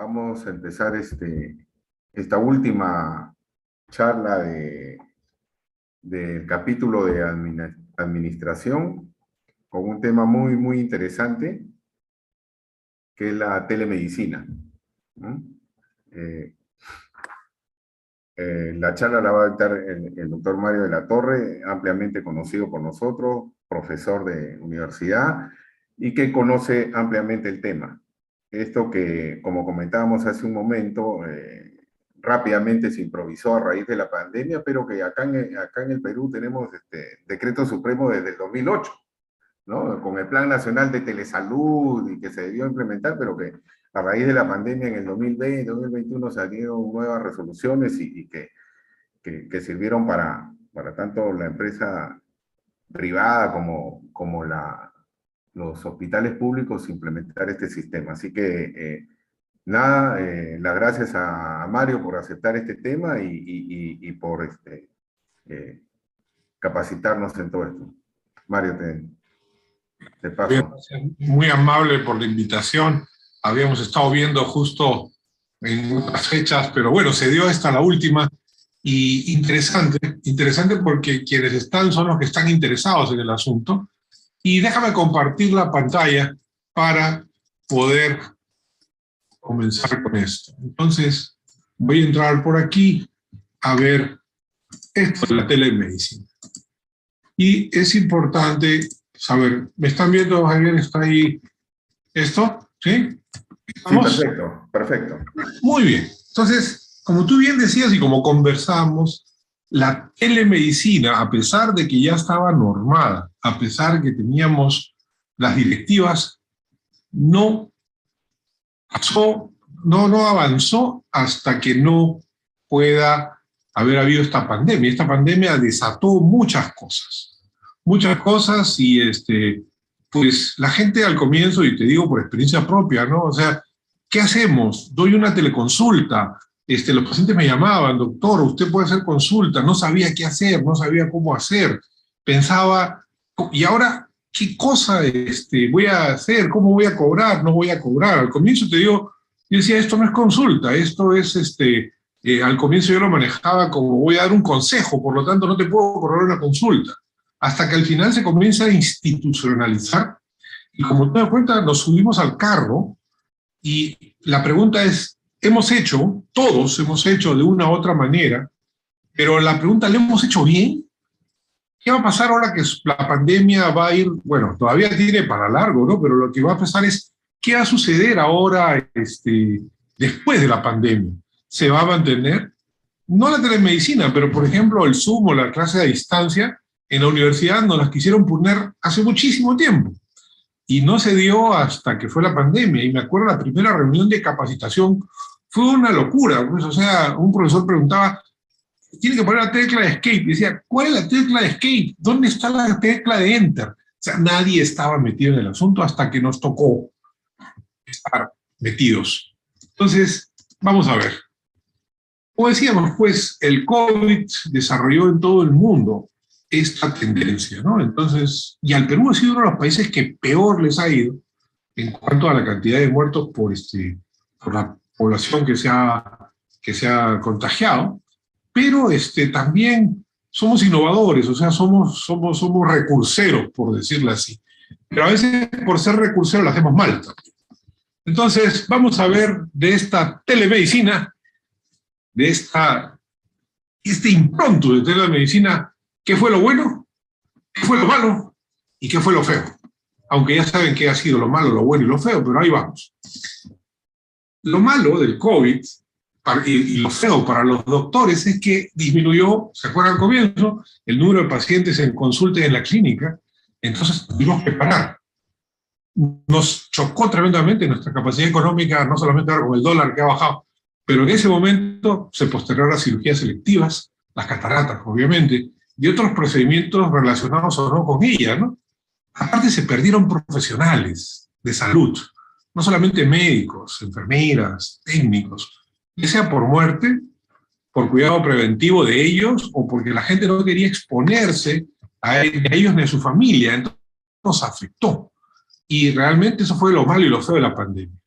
vamos a empezar esta última charla del capítulo de administración con un tema muy, muy interesante, que es la telemedicina, ¿no? La charla la va a dictar el doctor Mario de la Torre, ampliamente conocido por nosotros, profesor de universidad, y que conoce ampliamente el tema. Esto que, como comentábamos hace un momento, rápidamente se improvisó a raíz de la pandemia, pero que acá en el Perú tenemos decreto supremo desde el 2008, ¿no? Con el Plan Nacional de Telesalud y que se debió implementar, pero que a raíz de la pandemia en el 2020, 2021 salieron nuevas resoluciones y que sirvieron para tanto la empresa privada como los hospitales públicos implementar este sistema. Así que, nada, las gracias a Mario por aceptar este tema y por capacitarnos en todo esto. Mario, te paso. Muy amable por la invitación. Habíamos estado viendo justo en otras fechas, pero bueno, se dio esta la última. Y interesante porque quienes están son los que están interesados en el asunto. Y déjame compartir la pantalla para poder comenzar con esto. Entonces, voy a entrar por aquí a ver esto de la telemedicina. Y es importante saber, ¿me están viendo, Javier? ¿Está ahí esto? ¿Sí? ¿Vamos? Sí, perfecto, perfecto. Muy bien. Entonces, como tú bien decías y como conversamos, la telemedicina, a pesar de que ya estaba normada, a pesar de que teníamos las directivas, no avanzó hasta que no pueda haber habido esta pandemia. Esta pandemia desató muchas cosas y pues la gente al comienzo, y te digo por experiencia propia, ¿no? O sea, ¿qué hacemos? Doy una teleconsulta, los pacientes me llamaban, doctor, usted puede hacer consulta, no sabía qué hacer, no sabía cómo hacer, pensaba, ¿y ahora qué cosa voy a hacer? ¿Cómo voy a cobrar? ¿No voy a cobrar? Al comienzo te digo, yo decía, esto no es consulta, esto es, al comienzo yo lo manejaba como voy a dar un consejo, por lo tanto no te puedo cobrar una consulta. Hasta que al final se comienza a institucionalizar, y como te das cuenta, nos subimos al carro, y la pregunta es, todos hemos hecho de una u otra manera, pero la pregunta, ¿le hemos hecho bien? ¿Qué va a pasar ahora que la pandemia va a ir, bueno, todavía tiene para largo, ¿no? Pero lo que va a pasar es, ¿qué va a suceder ahora después de la pandemia? ¿Se va a mantener? No la telemedicina, pero por ejemplo el Zoom o la clase a distancia, en la universidad nos las quisieron poner hace muchísimo tiempo. Y no se dio hasta que fue la pandemia. Y me acuerdo la primera reunión de capacitación, fue una locura. Pues, o sea, un profesor preguntaba, tiene que poner la tecla de escape. Y decía, ¿cuál es la tecla de escape? ¿Dónde está la tecla de enter? O sea, nadie estaba metido en el asunto hasta que nos tocó estar metidos. Entonces, vamos a ver. Como decíamos, pues, el COVID desarrolló en todo el mundo esta tendencia, ¿no? Entonces, y al Perú ha sido uno de los países que peor les ha ido en cuanto a la cantidad de muertos por la población que se ha contagiado, pero también somos innovadores, o sea, somos recurseros, por decirlo así. Pero a veces, por ser recurseros, lo hacemos mal también. Entonces, vamos a ver de esta telemedicina, de este impronto de telemedicina, ¿qué fue lo bueno? ¿Qué fue lo malo? ¿Y qué fue lo feo? Aunque ya saben qué ha sido lo malo, lo bueno y lo feo, pero ahí vamos. Lo malo del COVID y lo feo para los doctores es que disminuyó, ¿se acuerdan al comienzo? El número de pacientes en consulta en la clínica, entonces tuvimos que parar. Nos chocó tremendamente nuestra capacidad económica, no solamente ahora con el dólar que ha bajado, pero en ese momento se postergaron las cirugías selectivas, las cataratas, obviamente, y otros procedimientos relacionados o no con ella, ¿no? Aparte se perdieron profesionales de salud, no solamente médicos, enfermeras, técnicos, ya sea por muerte, por cuidado preventivo de ellos, o porque la gente no quería exponerse a ellos ni a su familia, entonces nos afectó. Y realmente eso fue lo malo y lo feo de la pandemia.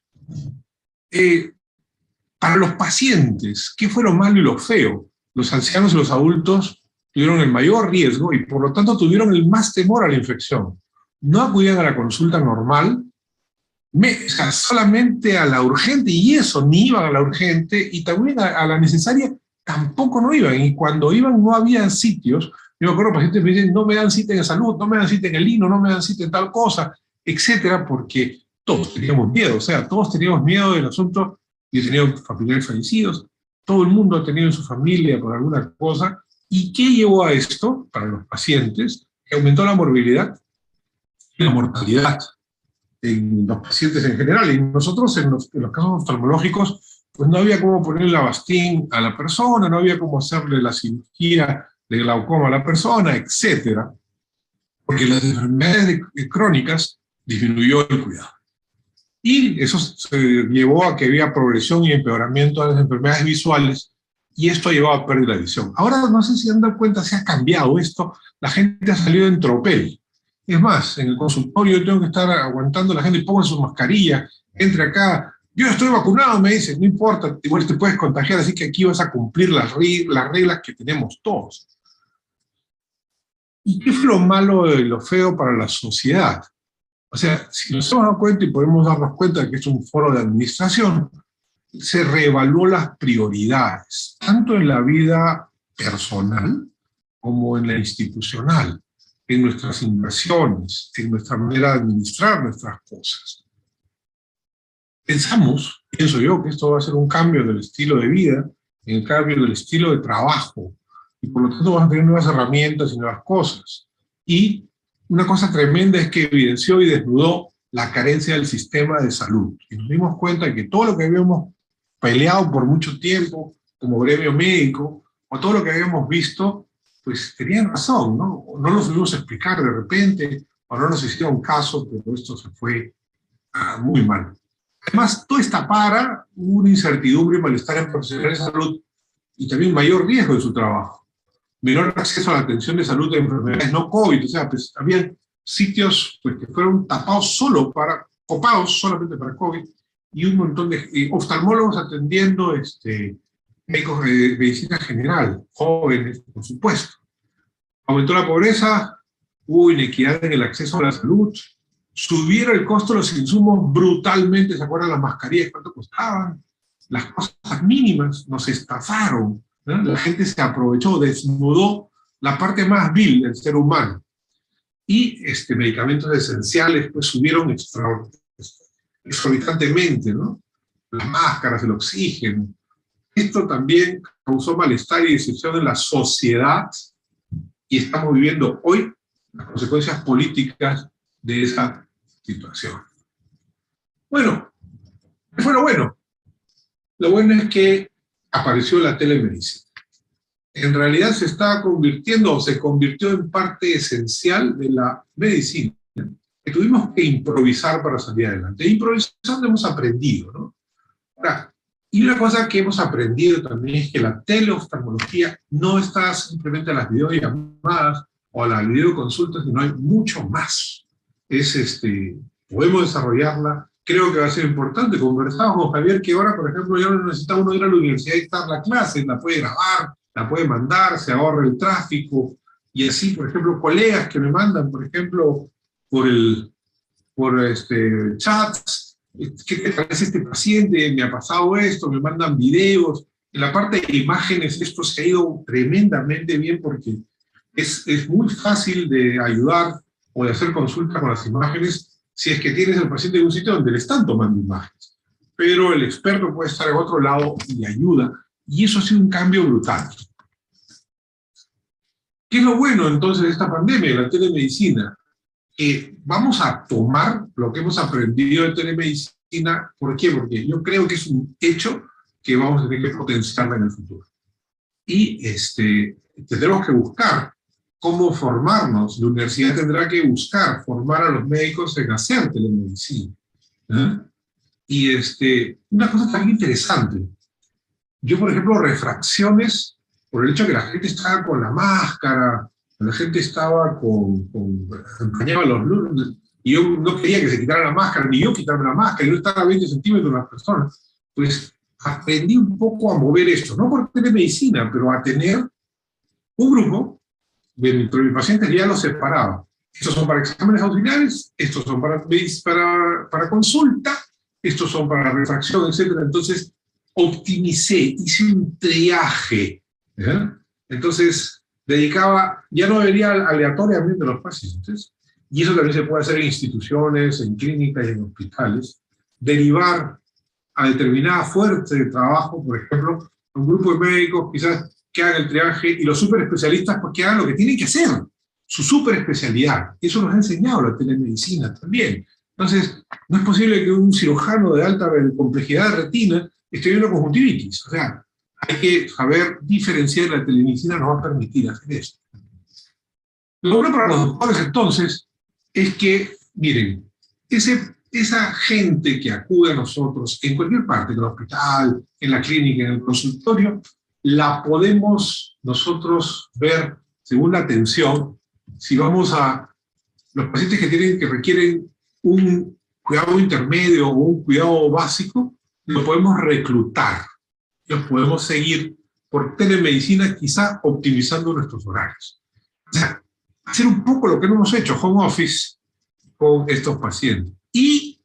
Para los pacientes, ¿qué fue lo malo y lo feo? Los ancianos y los adultos tuvieron el mayor riesgo y por lo tanto tuvieron el más temor a la infección. No acudían a la consulta normal, o sea, solamente a la urgente, y eso, ni iban a la urgente, y también a la necesaria tampoco no iban, y cuando iban no había sitios. Yo me acuerdo, pacientes me dicen, no me dan cita en salud, no me dan cita en el INO, no me dan cita en tal cosa, etcétera, porque todos teníamos miedo, o sea, todos teníamos miedo del asunto. Yo he tenido familiares fallecidos, todo el mundo ha tenido en su familia por alguna cosa. ¿Y qué llevó a esto para los pacientes? Que aumentó la morbilidad y la mortalidad en los pacientes en general. Y nosotros, en los casos oftalmológicos, pues no había cómo ponerle Avastin a la persona, no había cómo hacerle la cirugía de glaucoma a la persona, etcétera, porque las enfermedades crónicas disminuyó el cuidado. Y eso se llevó a que había progresión y empeoramiento de las enfermedades visuales, y esto ha llevado a pérdida de visión. Ahora, no sé si se han dado cuenta, se ha cambiado esto, la gente ha salido en tropel. Es más, en el consultorio yo tengo que estar aguantando a la gente, pongan su mascarilla, entre acá, yo estoy vacunado, me dicen, no importa, igual te puedes contagiar, así que aquí vas a cumplir las reglas que tenemos todos. ¿Y qué fue lo malo y lo feo para la sociedad? O sea, si nos hemos dado cuenta y podemos darnos cuenta de que es un foro de administración, se reevaluó las prioridades, tanto en la vida personal como en la institucional, en nuestras inversiones, en nuestra manera de administrar nuestras cosas. Pienso yo, que esto va a ser un cambio del estilo de vida, en el cambio del estilo de trabajo, y por lo tanto vamos a tener nuevas herramientas y nuevas cosas. Y una cosa tremenda es que evidenció y desnudó la carencia del sistema de salud. Y nos dimos cuenta de que todo lo que habíamos peleado por mucho tiempo, como gremio médico, o todo lo que habíamos visto, pues tenían razón, ¿no? No lo supimos explicar de repente, o no nos hicieron caso, pero esto se fue muy mal. Además, toda esta una incertidumbre y malestar en profesionales de salud, y también mayor riesgo de su trabajo. Menor acceso a la atención de salud de enfermedades no COVID, o sea, pues habían sitios pues, que fueron copados solamente para COVID, y un montón de oftalmólogos atendiendo médicos de medicina general, jóvenes, por supuesto. Aumentó la pobreza, hubo inequidad en el acceso a la salud, subieron el costo de los insumos brutalmente, ¿se acuerdan las mascarillas cuánto costaban? Las cosas mínimas nos estafaron, ¿no? La gente se aprovechó, desnudó la parte más vil del ser humano. Y medicamentos esenciales pues subieron exorbitantemente, ¿no? Las máscaras, el oxígeno. Esto también causó malestar y decepción en la sociedad, y estamos viviendo hoy las consecuencias políticas de esa situación. Bueno, ¿qué fue lo bueno? Lo bueno es que apareció la telemedicina. En realidad se estaba convirtiendo, o se convirtió en parte esencial de la medicina, que tuvimos que improvisar para salir adelante. E improvisando hemos aprendido, ¿no? Ahora, y una cosa que hemos aprendido también es que la teleoftalmología no está simplemente a las videollamadas o a las videoconsultas, sino hay mucho más. Podemos desarrollarla. Creo que va a ser importante. Conversamos con Javier que ahora, por ejemplo, ya no necesita uno ir a la universidad y dictar la clase, la puede grabar, la puede mandar, se ahorra el tráfico, y así, por ejemplo, colegas que me mandan, por ejemplo, por chats, ¿qué te parece este paciente? Me ha pasado esto, me mandan videos. En la parte de imágenes esto se ha ido tremendamente bien porque es muy fácil de ayudar o de hacer consulta con las imágenes si es que tienes al paciente en un sitio donde le están tomando imágenes. Pero el experto puede estar en otro lado y ayuda, y eso ha sido un cambio brutal. ¿Qué es lo bueno entonces de esta pandemia, de la telemedicina? Vamos a tomar lo que hemos aprendido de telemedicina. ¿Por qué? Porque yo creo que es un hecho que vamos a tener que potenciarla en el futuro. Y tendremos que buscar cómo formarnos. La universidad tendrá que buscar formar a los médicos en hacer telemedicina. Y una cosa también interesante. Yo, por ejemplo, refracciones, por el hecho de que la gente estaba con la máscara, la gente estaba acompañaba los lunes, y yo no quería que se quitara la máscara, ni yo quitarme la máscara, y no estaba a 20 centímetros las personas, pues aprendí un poco a mover esto, no por telemedicina, pero a tener un grupo de mis pacientes que ya los separaba. Estos son para exámenes auxiliares, estos son para consulta, estos son para refracción, etc. Entonces, optimicé, hice un triaje. ¿Ya? Entonces, ya no vería aleatoriamente a los pacientes, y eso también se puede hacer en instituciones, en clínicas y en hospitales, derivar a determinada fuente de trabajo, por ejemplo, un grupo de médicos quizás que hagan el triaje, y los superespecialistas pues que hagan lo que tienen que hacer, su superespecialidad. Eso nos ha enseñado la telemedicina también. Entonces, no es posible que un cirujano de alta complejidad de retina esté viendo conjuntivitis. O sea, hay que saber diferenciar. La telemedicina nos va a permitir hacer eso. Lo bueno para los doctores, entonces, es que, miren, esa gente que acude a nosotros en cualquier parte, en el hospital, en la clínica, en el consultorio, la podemos nosotros ver según la atención. Si vamos a los pacientes que requieren un cuidado intermedio o un cuidado básico, lo podemos reclutar, los podemos seguir por telemedicina, quizá optimizando nuestros horarios. O sea, hacer un poco lo que hemos hecho, home office, con estos pacientes. Y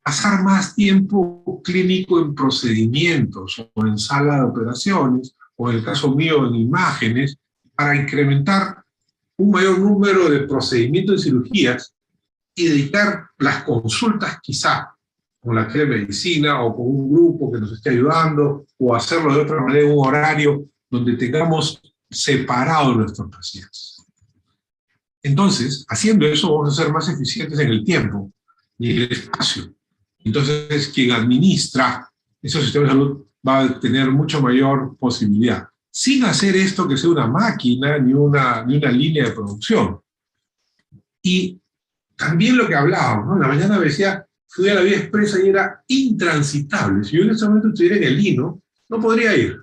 pasar más tiempo clínico en procedimientos, o en sala de operaciones, o en el caso mío en imágenes, para incrementar un mayor número de procedimientos y cirugías, y dedicar las consultas quizá con la telemedicina o con un grupo que nos esté ayudando, o hacerlo de otra manera en un horario donde tengamos separados nuestros pacientes. Entonces, haciendo eso vamos a ser más eficientes en el tiempo y en el espacio. Entonces, quien administra esos sistemas de salud va a tener mucho mayor posibilidad, sin hacer esto que sea una máquina ni una línea de producción. Y también lo que hablábamos, ¿no? En la mañana me decía, fui a la vía expresa y era intransitable. Si yo en ese momento estuviera en el Lino, no podría ir,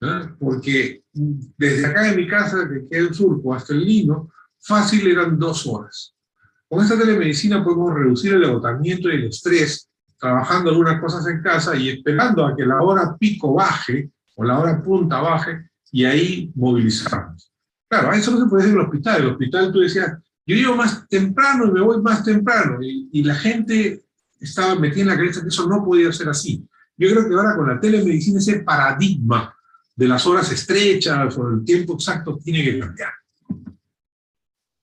¿no? Porque desde acá de mi casa, que queda en Surco, hasta el Lino, fácil eran 2 horas. Con esta telemedicina podemos reducir el agotamiento y el estrés, trabajando algunas cosas en casa y esperando a que la hora pico baje, o la hora punta baje, y ahí movilizarnos. Claro, eso no se puede hacer en el hospital. En el hospital tú decías, yo llego más temprano y me voy más temprano, y la gente estaba metida en la cabeza que eso no podía ser así. Yo creo que ahora con la telemedicina ese paradigma de las horas estrechas o el tiempo exacto tiene que cambiar.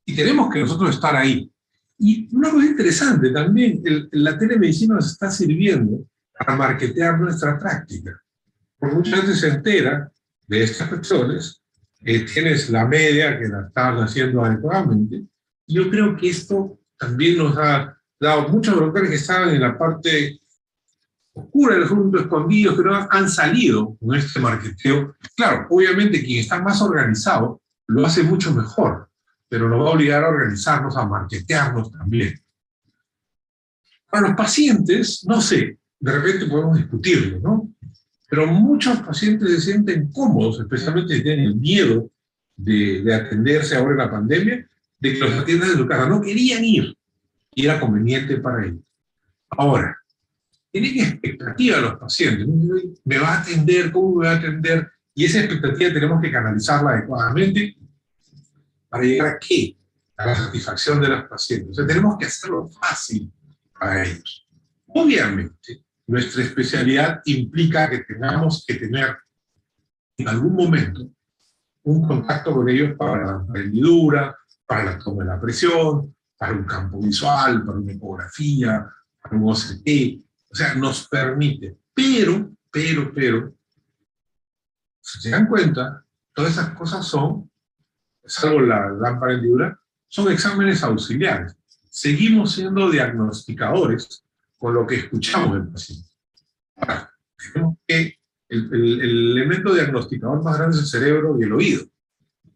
Y tenemos que nosotros estar ahí. Y una cosa interesante también, la telemedicina nos está sirviendo para marketear nuestra práctica. Porque mucha gente se entera de estas cuestiones, tienes la media que la estás haciendo adecuadamente. Yo creo que esto también nos ha dado muchos doctores que estaban en la parte oscura del asunto, escondidos, que no han salido con este marketeo. Claro, obviamente quien está más organizado lo hace mucho mejor, pero nos va a obligar a organizarnos, a marketearnos también. Para los pacientes, no sé, de repente podemos discutirlo, ¿no? Pero muchos pacientes se sienten cómodos, especialmente si tienen el miedo de atenderse ahora en la pandemia, de que los atiendan en su casa. No querían ir, y era conveniente para ellos. Ahora, tienen expectativa los pacientes. ¿Me va a atender? ¿Cómo me va a atender? Y esa expectativa tenemos que canalizarla adecuadamente para llegar a ¿qué? A la satisfacción de los pacientes. O sea, tenemos que hacerlo fácil para ellos. Obviamente, nuestra especialidad implica que tengamos que tener en algún momento un contacto con ellos para la hendidura, para la toma de la presión, para un campo visual, para una ecografía, para un OCT. O sea, nos permite. Pero, si se dan cuenta, todas esas cosas son, salvo la lámpara hendidura, son exámenes auxiliares. Seguimos siendo diagnosticadores con lo que escuchamos del paciente. Ahora, tenemos que el elemento diagnosticador más grande es el cerebro y el oído.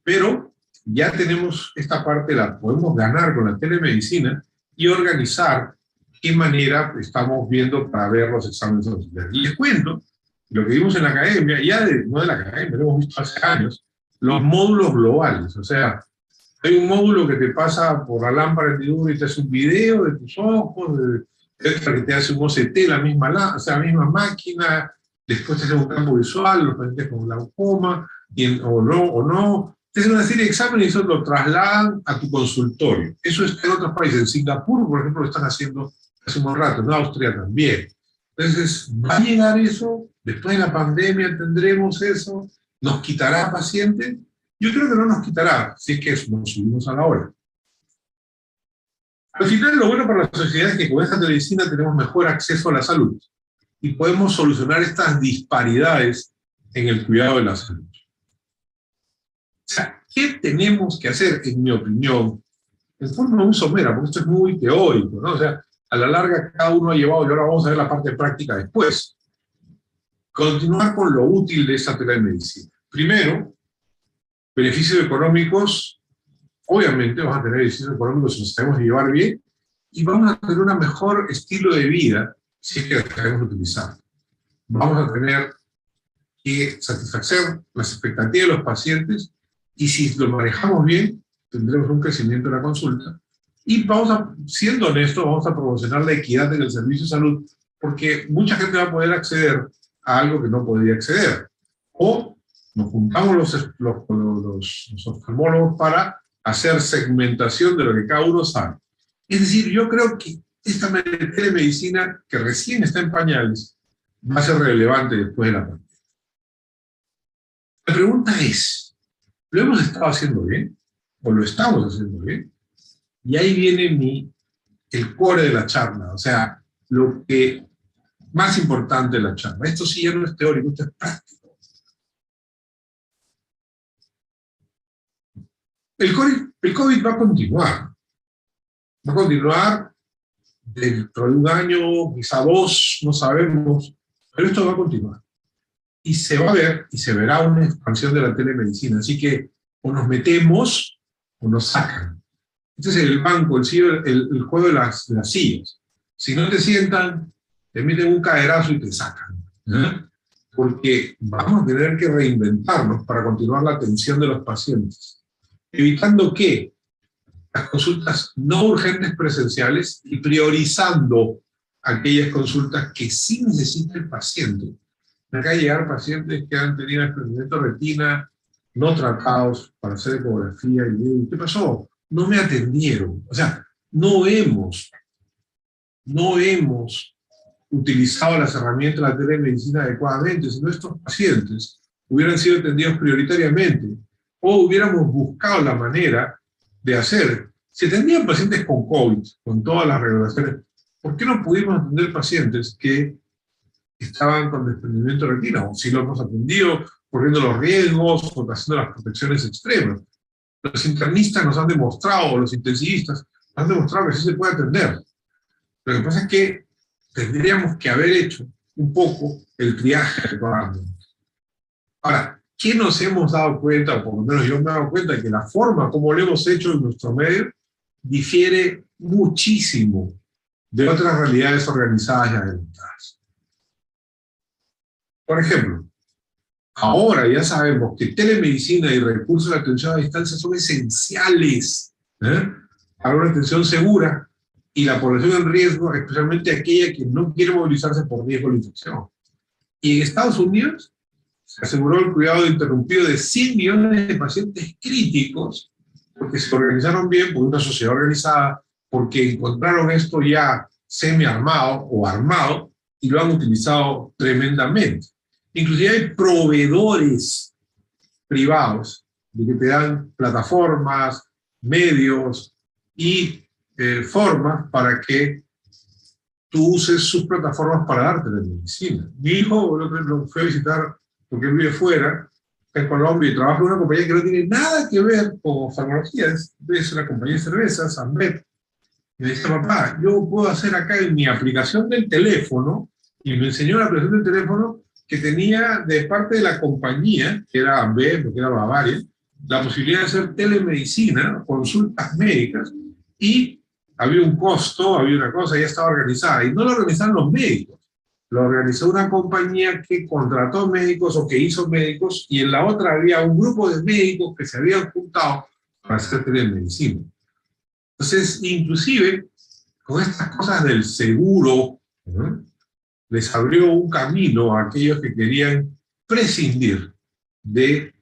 Pero ya tenemos esta parte, la podemos ganar con la telemedicina y organizar qué manera estamos viendo para ver los exámenes auxiliares. Y les cuento, lo que vimos en la academia, no de la academia, lo hemos visto hace años, los módulos globales. O sea, hay un módulo que te pasa por la lámpara hendidura y te hace un video de tus ojos, que te hace un OCT, la misma máquina, después te hace un campo visual, los pacientes con glaucoma, o no. Te hacen una serie de exámenes y eso lo trasladan a tu consultorio. Eso está en otros países. En Singapur, por ejemplo, lo están haciendo hace un rato, en Austria también. Entonces, ¿va a llegar eso? ¿Después de la pandemia tendremos eso? ¿Nos quitará pacientes? Yo creo que no nos quitará, si es que nos subimos a la ola. Al final, lo bueno para la sociedad es que con esta telemedicina tenemos mejor acceso a la salud y podemos solucionar estas disparidades en el cuidado de la salud. O sea, ¿qué tenemos que hacer, en mi opinión, en forma muy somera, porque esto es muy teórico, ¿no? O sea, a la larga cada uno ha llevado, y ahora vamos a ver la parte práctica después. Continuar con lo útil de esta telemedicina. Primero, beneficios económicos. Obviamente vamos a tener beneficios económicos si nos sabemos llevar bien, y vamos a tener un mejor estilo de vida si es que la sabemos utilizar. Vamos a tener que satisfacer las expectativas de los pacientes, y si lo manejamos bien, tendremos un crecimiento de la consulta. Y siendo honestos, vamos a promocionar la equidad en el servicio de salud, porque mucha gente va a poder acceder a algo que no podría acceder. O nos juntamos los oftalmólogos para hacer segmentación de lo que cada uno sabe. Es decir, yo creo que esta telemedicina, que recién está en pañales, va a ser relevante después de la pandemia. La pregunta es, ¿lo hemos estado haciendo bien? ¿O lo estamos haciendo bien? Y ahí viene el core de la charla, o sea, lo que más importante de la charla. Esto sí ya no es teórico, esto es práctico. El COVID va a continuar. Va a continuar dentro de un año, quizá 2, no sabemos, pero esto va a continuar. Y se va a ver, y se verá una expansión de la telemedicina. Así que o nos metemos o nos sacan. Este es el banco, el juego de las sillas. Si no te sientan, te meten un caderazo y te sacan. Porque vamos a tener que reinventarnos para continuar la atención de los pacientes. Evitando que las consultas no urgentes presenciales y priorizando aquellas consultas que sí necesita el paciente. Acá llegar pacientes que han tenido desprendimiento de retina, no tratados para hacer ecografía, y ¿qué pasó? No me atendieron. O sea, no hemos utilizado las herramientas de la telemedicina adecuadamente, si no estos pacientes hubieran sido atendidos prioritariamente, o hubiéramos buscado la manera de hacer. Si atendían pacientes con COVID, con todas las regulaciones, ¿por qué no pudimos atender pacientes que estaban con desprendimiento de retina? O si lo hemos atendido corriendo los riesgos o haciendo las protecciones extremas. Los internistas nos han demostrado, o los intensivistas, nos han demostrado que sí se puede atender. Lo que pasa es que tendríamos que haber hecho un poco el triaje adecuadamente. Ahora, ¿qué nos hemos dado cuenta? O por lo menos yo me he dado cuenta que la forma como lo hemos hecho en nuestro medio difiere muchísimo de otras realidades organizadas y adelantadas. Por ejemplo, ahora ya sabemos que telemedicina y recursos de atención a distancia son esenciales para una atención segura y la población en riesgo, especialmente aquella que no quiere movilizarse por riesgo de infección. Y en Estados Unidos se aseguró el cuidado interrumpido de 100 millones de pacientes críticos porque se organizaron bien por una sociedad organizada, porque encontraron esto ya semi-armado o armado y lo han utilizado tremendamente. Inclusive hay proveedores privados de que te dan plataformas, medios y formas para que tú uses sus plataformas para darte la medicina. Mi hijo lo fue a visitar porque él vive fuera, está en Colombia y trabaja en una compañía que no tiene nada que ver con farmacología, es una compañía de cervezas, Ambev. Y me dice, papá, yo puedo hacer acá en mi aplicación del teléfono, y me enseñó la aplicación del teléfono que tenía de parte de la compañía, que era Ambev, que era Bavaria, la posibilidad de hacer telemedicina, consultas médicas, y había un costo, había una cosa, ya estaba organizada, y no lo organizaron los médicos, lo organizó una compañía que contrató médicos o que hizo médicos, y en la otra había un grupo de médicos que se habían juntado para hacer telemedicina. Entonces, inclusive, con estas cosas del seguro, ¿no?, les abrió un camino a aquellos que querían prescindir de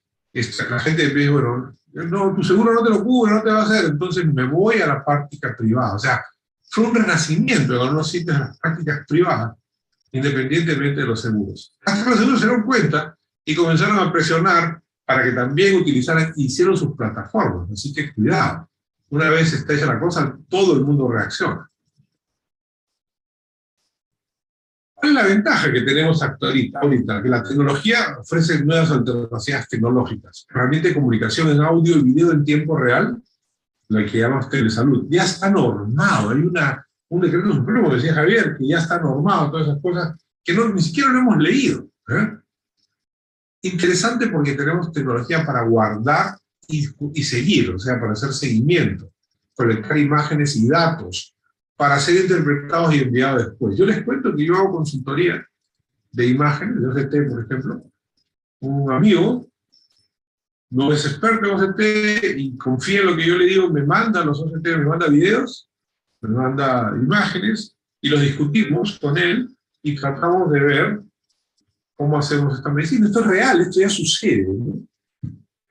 la gente que dice, bueno, no, tu seguro no te lo cubre, no te va a hacer, entonces me voy a la práctica privada. O sea, fue un renacimiento en algunos sitios de las prácticas privadas, independientemente de los seguros. Hasta que los seguros se dieron cuenta y comenzaron a presionar para que también utilizaran, hicieron sus plataformas. Así que cuidado, una vez está hecha la cosa, todo el mundo reacciona. ¿Cuál es la ventaja que tenemos ahorita? Que la tecnología ofrece nuevas alternativas tecnológicas. Herramienta de comunicación en audio y video en tiempo real, la que llamamos telesalud. Ya está normado. Hay un decreto supremo, que decía Javier, que ya está normado, todas esas cosas que ni siquiera lo hemos leído. Interesante porque tenemos tecnología para guardar y seguir, o sea, para hacer seguimiento, colectar imágenes y datos, para ser interpretados y enviados después. Yo les cuento que yo hago consultoría de imágenes, de OCT, por ejemplo. Un amigo no es experto en OCT y confía en lo que yo le digo, me manda los OCT, me manda videos, me manda imágenes, y los discutimos con él y tratamos de ver cómo hacemos esta medicina. Esto es real, esto ya sucede, ¿no?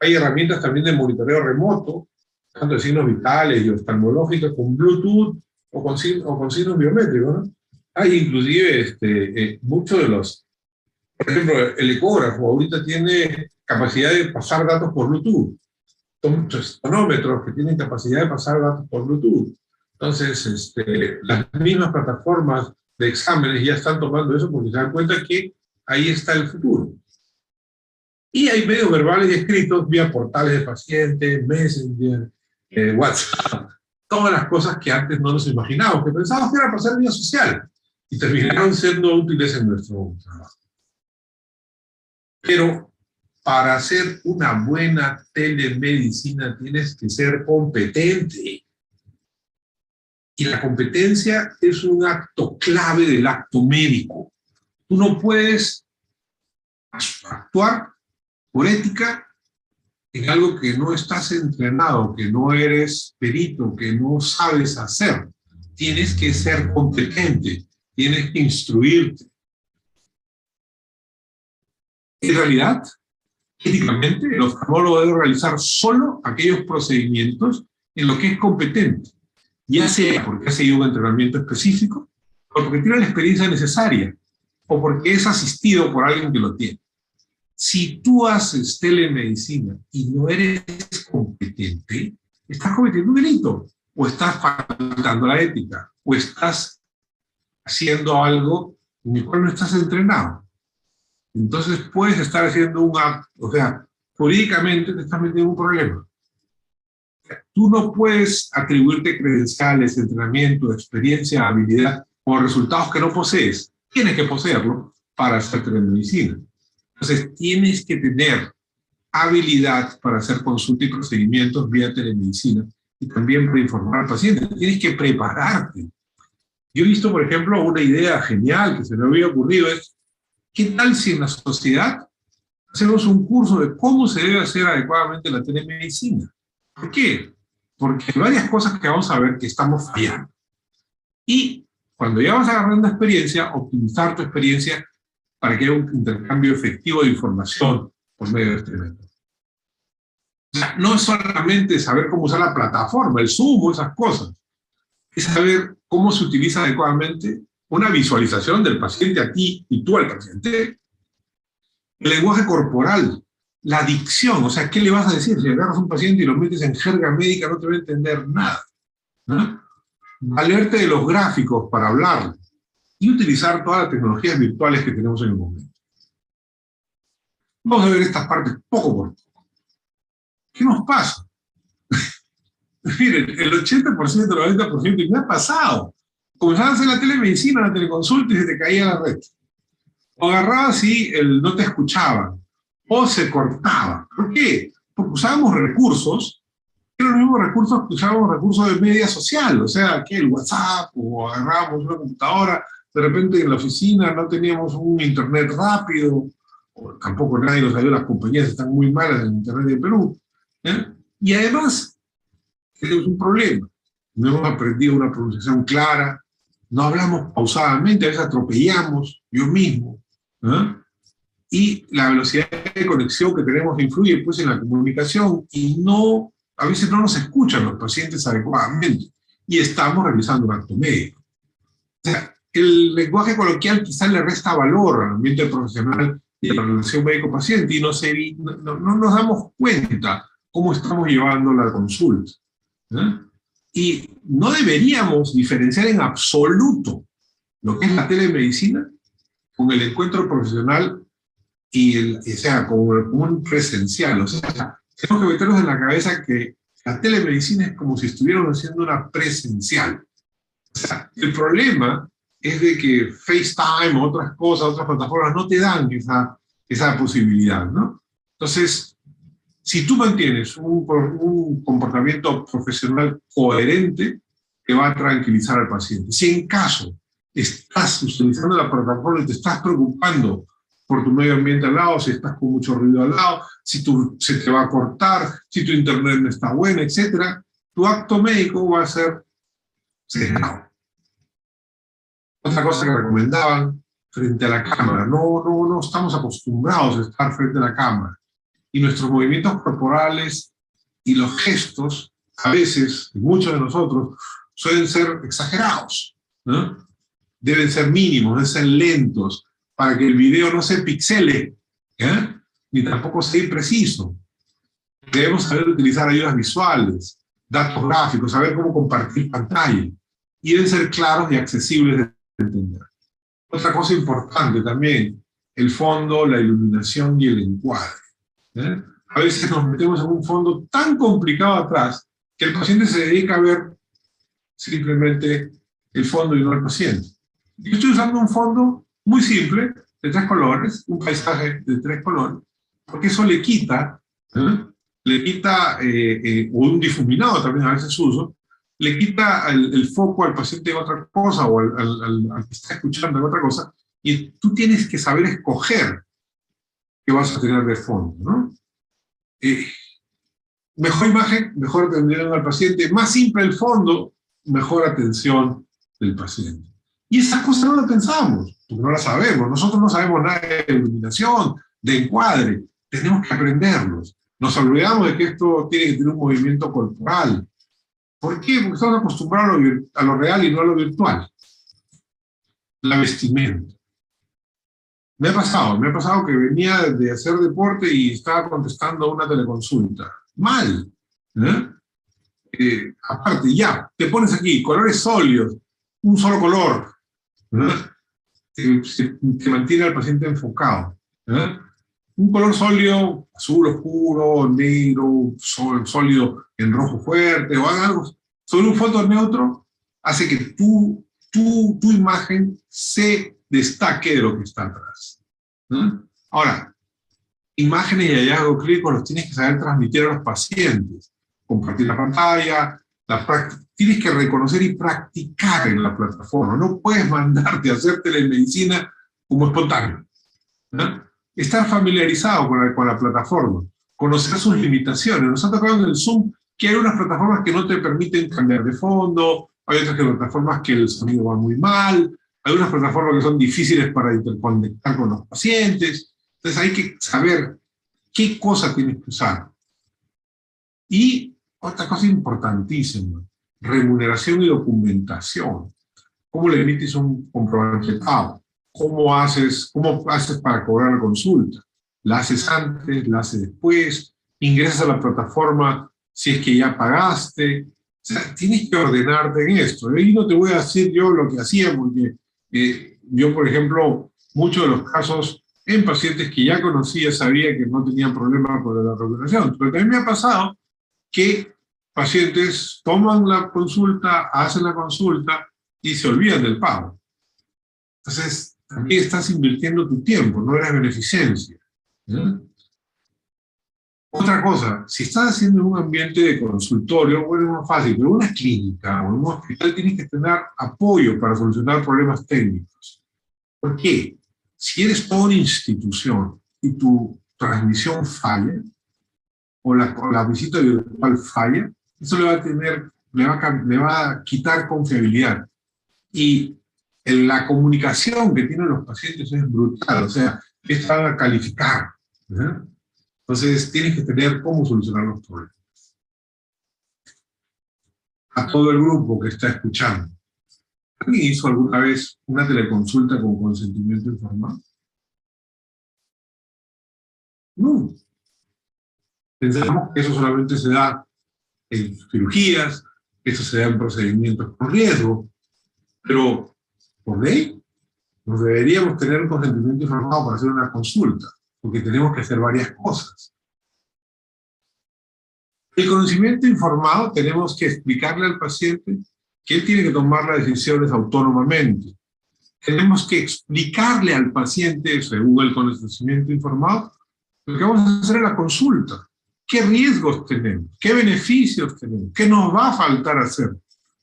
Hay herramientas también de monitoreo remoto, tanto de signos vitales y oftalmológicos, con Bluetooth, o con signos biométricos, ¿no? Hay inclusive muchos de los, por ejemplo, el ecógrafo ahorita tiene capacidad de pasar datos por Bluetooth, muchos tonómetros que tienen capacidad de pasar datos por Bluetooth. Entonces, las mismas plataformas de exámenes ya están tomando eso porque se dan cuenta que ahí está el futuro. Y hay medios verbales y escritos vía portales de pacientes, Messenger, WhatsApp, todas las cosas que antes no nos imaginábamos, que pensábamos que era para hacer vida social, y terminaron siendo útiles en nuestro trabajo. Pero para hacer una buena telemedicina tienes que ser competente. Y la competencia es un acto clave del acto médico. Tú no puedes actuar por ética en algo que no estás entrenado, que no eres perito, que no sabes hacer. Tienes que ser competente, tienes que instruirte. En realidad, éticamente, el oftalmólogo debe realizar solo aquellos procedimientos en los que es competente, ya sea porque ha seguido un entrenamiento específico, o porque tiene la experiencia necesaria, o porque es asistido por alguien que lo tiene. Si tú haces telemedicina y no eres competente, estás cometiendo un delito, o estás faltando la ética, o estás haciendo algo en el cual no estás entrenado. Entonces puedes estar haciendo un acto, o sea, jurídicamente te estás metiendo en un problema. Tú no puedes atribuirte credenciales, entrenamiento, experiencia, habilidad o resultados que no posees. Tienes que poseerlo para hacer telemedicina. Entonces, tienes que tener habilidad para hacer consulta y procedimientos vía telemedicina y también para informar al paciente. Tienes que prepararte. Yo he visto, por ejemplo, una idea genial que se me había ocurrido es, ¿qué tal si en la sociedad hacemos un curso de cómo se debe hacer adecuadamente la telemedicina? ¿Por qué? Porque hay varias cosas que vamos a ver que estamos fallando. Y cuando ya vas agarrando experiencia, optimizar tu experiencia para que haya un intercambio efectivo de información por medio de este método. O sea, no es solamente saber cómo usar la plataforma, el Zoom o esas cosas, es saber cómo se utiliza adecuadamente una visualización del paciente a ti y tú al paciente, el lenguaje corporal, la dicción, o sea, ¿qué le vas a decir? Si agarras a un paciente y lo metes en jerga médica no te va a entender nada, ¿no? Valerte de los gráficos para hablar y utilizar todas las tecnologías virtuales que tenemos en el momento. Vamos a ver estas partes poco por poco. ¿Qué nos pasa? Miren, el 80%, el 90%, y me ha pasado. Comenzabas a hacer la telemedicina, la teleconsulta y se te caía la red. O agarrabas y no te escuchaban. O se cortaba. ¿Por qué? Porque usábamos recursos, pero los mismos recursos que usábamos recursos de media social, o sea, que el WhatsApp, o agarrábamos una computadora, de repente en la oficina no teníamos un internet rápido, o tampoco nadie nos ayudó, las compañías están muy malas en internet en Perú, ¿eh? Y además tenemos un problema. no hemos aprendido una pronunciación clara, no hablamos pausadamente, a veces atropellamos, yo mismo, ¿eh? Y la velocidad de conexión que tenemos influye pues en la comunicación y no, a veces no nos escuchan los pacientes adecuadamente y estamos realizando un acto médico. O sea, el lenguaje coloquial quizás le resta valor al ambiente profesional y a la relación médico-paciente y no nos damos cuenta cómo estamos llevando la consulta, ¿eh? Y no deberíamos diferenciar en absoluto lo que es la telemedicina con el encuentro profesional o sea, como un presencial. O sea, tenemos que meternos en la cabeza que la telemedicina es como si estuviéramos haciendo una presencial. O sea, el problema es de que FaceTime o otras cosas, otras plataformas no te dan esa posibilidad, ¿no? Entonces, si tú mantienes un comportamiento profesional coherente, te va a tranquilizar al paciente. Si en caso estás utilizando la plataforma y te estás preocupando por tu medio ambiente al lado, si estás con mucho ruido al lado, si se te va a cortar, si tu internet no está buena, etc., tu acto médico va a ser sesgado. Otra cosa que recomendaban, frente a la cámara. No estamos acostumbrados a estar frente a la cámara. Y nuestros movimientos corporales y los gestos, a veces, muchos de nosotros, suelen ser exagerados, ¿no? Deben ser mínimos, deben ser lentos, para que el video no se pixele, ¿eh? Ni tampoco sea impreciso. Debemos saber utilizar ayudas visuales, datos gráficos, saber cómo compartir pantalla, y deben ser claros y accesibles de entender. Otra cosa importante también, el fondo, la iluminación y el encuadre, ¿eh? A veces nos metemos en un fondo tan complicado atrás que el paciente se dedica a ver simplemente el fondo y no el paciente. Yo estoy usando un fondo muy simple, de 3 colores, un paisaje de 3 colores, porque eso le quita, o un difuminado también a veces uso, le quita el foco al paciente en otra cosa o al que está escuchando en otra cosa, y tú tienes que saber escoger qué vas a tener de fondo, ¿no? Mejor imagen, mejor atención al paciente, más simple el fondo, mejor atención del paciente. Y esas cosas no las pensamos, porque no las sabemos. Nosotros no sabemos nada de iluminación, de encuadre, tenemos que aprenderlos. Nos olvidamos de que esto tiene que tener un movimiento corporal. ¿Por qué? Porque estamos acostumbrados a lo real y no a lo virtual. La vestimenta. Me ha pasado que venía de hacer deporte y estaba contestando a una teleconsulta. Mal, ¿eh? Aparte, ya, te pones aquí, colores sólidos, un solo color, te mantiene al paciente enfocado, ¿eh? Un color sólido, azul oscuro, negro, sólido en rojo fuerte, o algo sobre un fondo neutro, hace que tu imagen se destaque de lo que está atrás, ¿no? Ahora, imágenes y hallazgos clínicos los tienes que saber transmitir a los pacientes, compartir la pantalla, tienes que reconocer y practicar en la plataforma, no puedes mandarte a hacer telemedicina como espontáneo, ¿no? Estar familiarizado con la plataforma, conocer sus limitaciones. Nos ha tocado en el Zoom que hay unas plataformas que no te permiten cambiar de fondo, hay otras plataformas que el sonido va muy mal, hay unas plataformas que son difíciles para interconectar con los pacientes. Entonces hay que saber qué cosa tienes que usar. Y otra cosa importantísima, remuneración y documentación. ¿Cómo le emites un comprobante de pago? ¿Cómo haces para cobrar la consulta? ¿La haces antes? ¿La haces después? ¿Ingresas a la plataforma si es que ya pagaste? O sea, tienes que ordenarte en esto. Y no te voy a decir yo lo que hacía, porque yo, por ejemplo, muchos de los casos en pacientes que ya conocía, sabía que no tenían problema con la remuneración. Pero también me ha pasado que pacientes toman la consulta, hacen la consulta y se olvidan del pago. Entonces, también estás invirtiendo tu tiempo, no eres beneficencia, ¿eh? Otra cosa, si estás haciendo en un ambiente de consultorio, bueno, es más fácil, pero en una clínica o en un hospital tienes que tener apoyo para solucionar problemas técnicos. ¿Por qué? Si eres toda una institución y tu transmisión falla, o la visita virtual falla, eso le va a tener me va a quitar confiabilidad. Y la comunicación que tienen los pacientes es brutal, o sea, están a calificar, ¿verdad? Entonces tienes que tener cómo solucionar los problemas. A todo el grupo que está escuchando, ¿alguien hizo alguna vez una teleconsulta con consentimiento informado? No. Pensamos que eso solamente se da en cirugías, que eso se da en procedimientos con riesgo, pero por ley nos deberíamos tener un consentimiento informado para hacer una consulta, porque tenemos que hacer varias cosas. El conocimiento informado tenemos que explicarle al paciente que él tiene que tomar las decisiones autónomamente. Tenemos que explicarle al paciente, según el conocimiento informado, lo que vamos a hacer en la consulta. ¿Qué riesgos tenemos? ¿Qué beneficios tenemos? ¿Qué nos va a faltar hacer?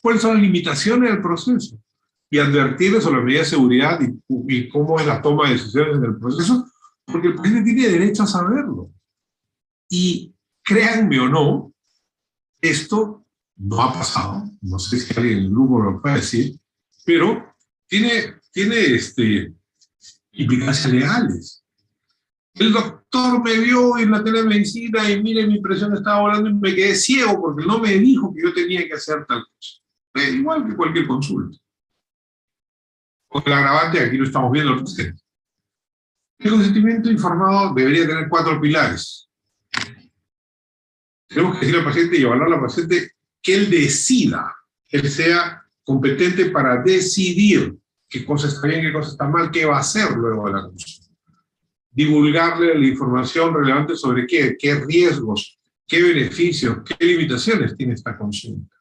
¿Cuáles son las limitaciones del proceso? Y advertirle sobre las medidas de seguridad y cómo es la toma de decisiones en el proceso, porque el paciente tiene derecho a saberlo. Y créanme o no, esto no ha pasado, no sé si alguien en el grupo lo puede decir, pero tiene implicancias legales. El doctor me vio en la telemedicina y mire, mi presión estaba volando y me quedé ciego porque no me dijo que yo tenía que hacer tal cosa. Igual que cualquier consulta. Con el agravante, aquí lo estamos viendo los pacientes. El consentimiento informado debería tener 4 pilares. Tenemos que decirle al paciente y evaluar al paciente que él decida, que él sea competente para decidir qué cosa está bien, qué cosa está mal, qué va a hacer luego de la consulta. Divulgarle la información relevante sobre qué riesgos, qué beneficios, qué limitaciones tiene esta consulta.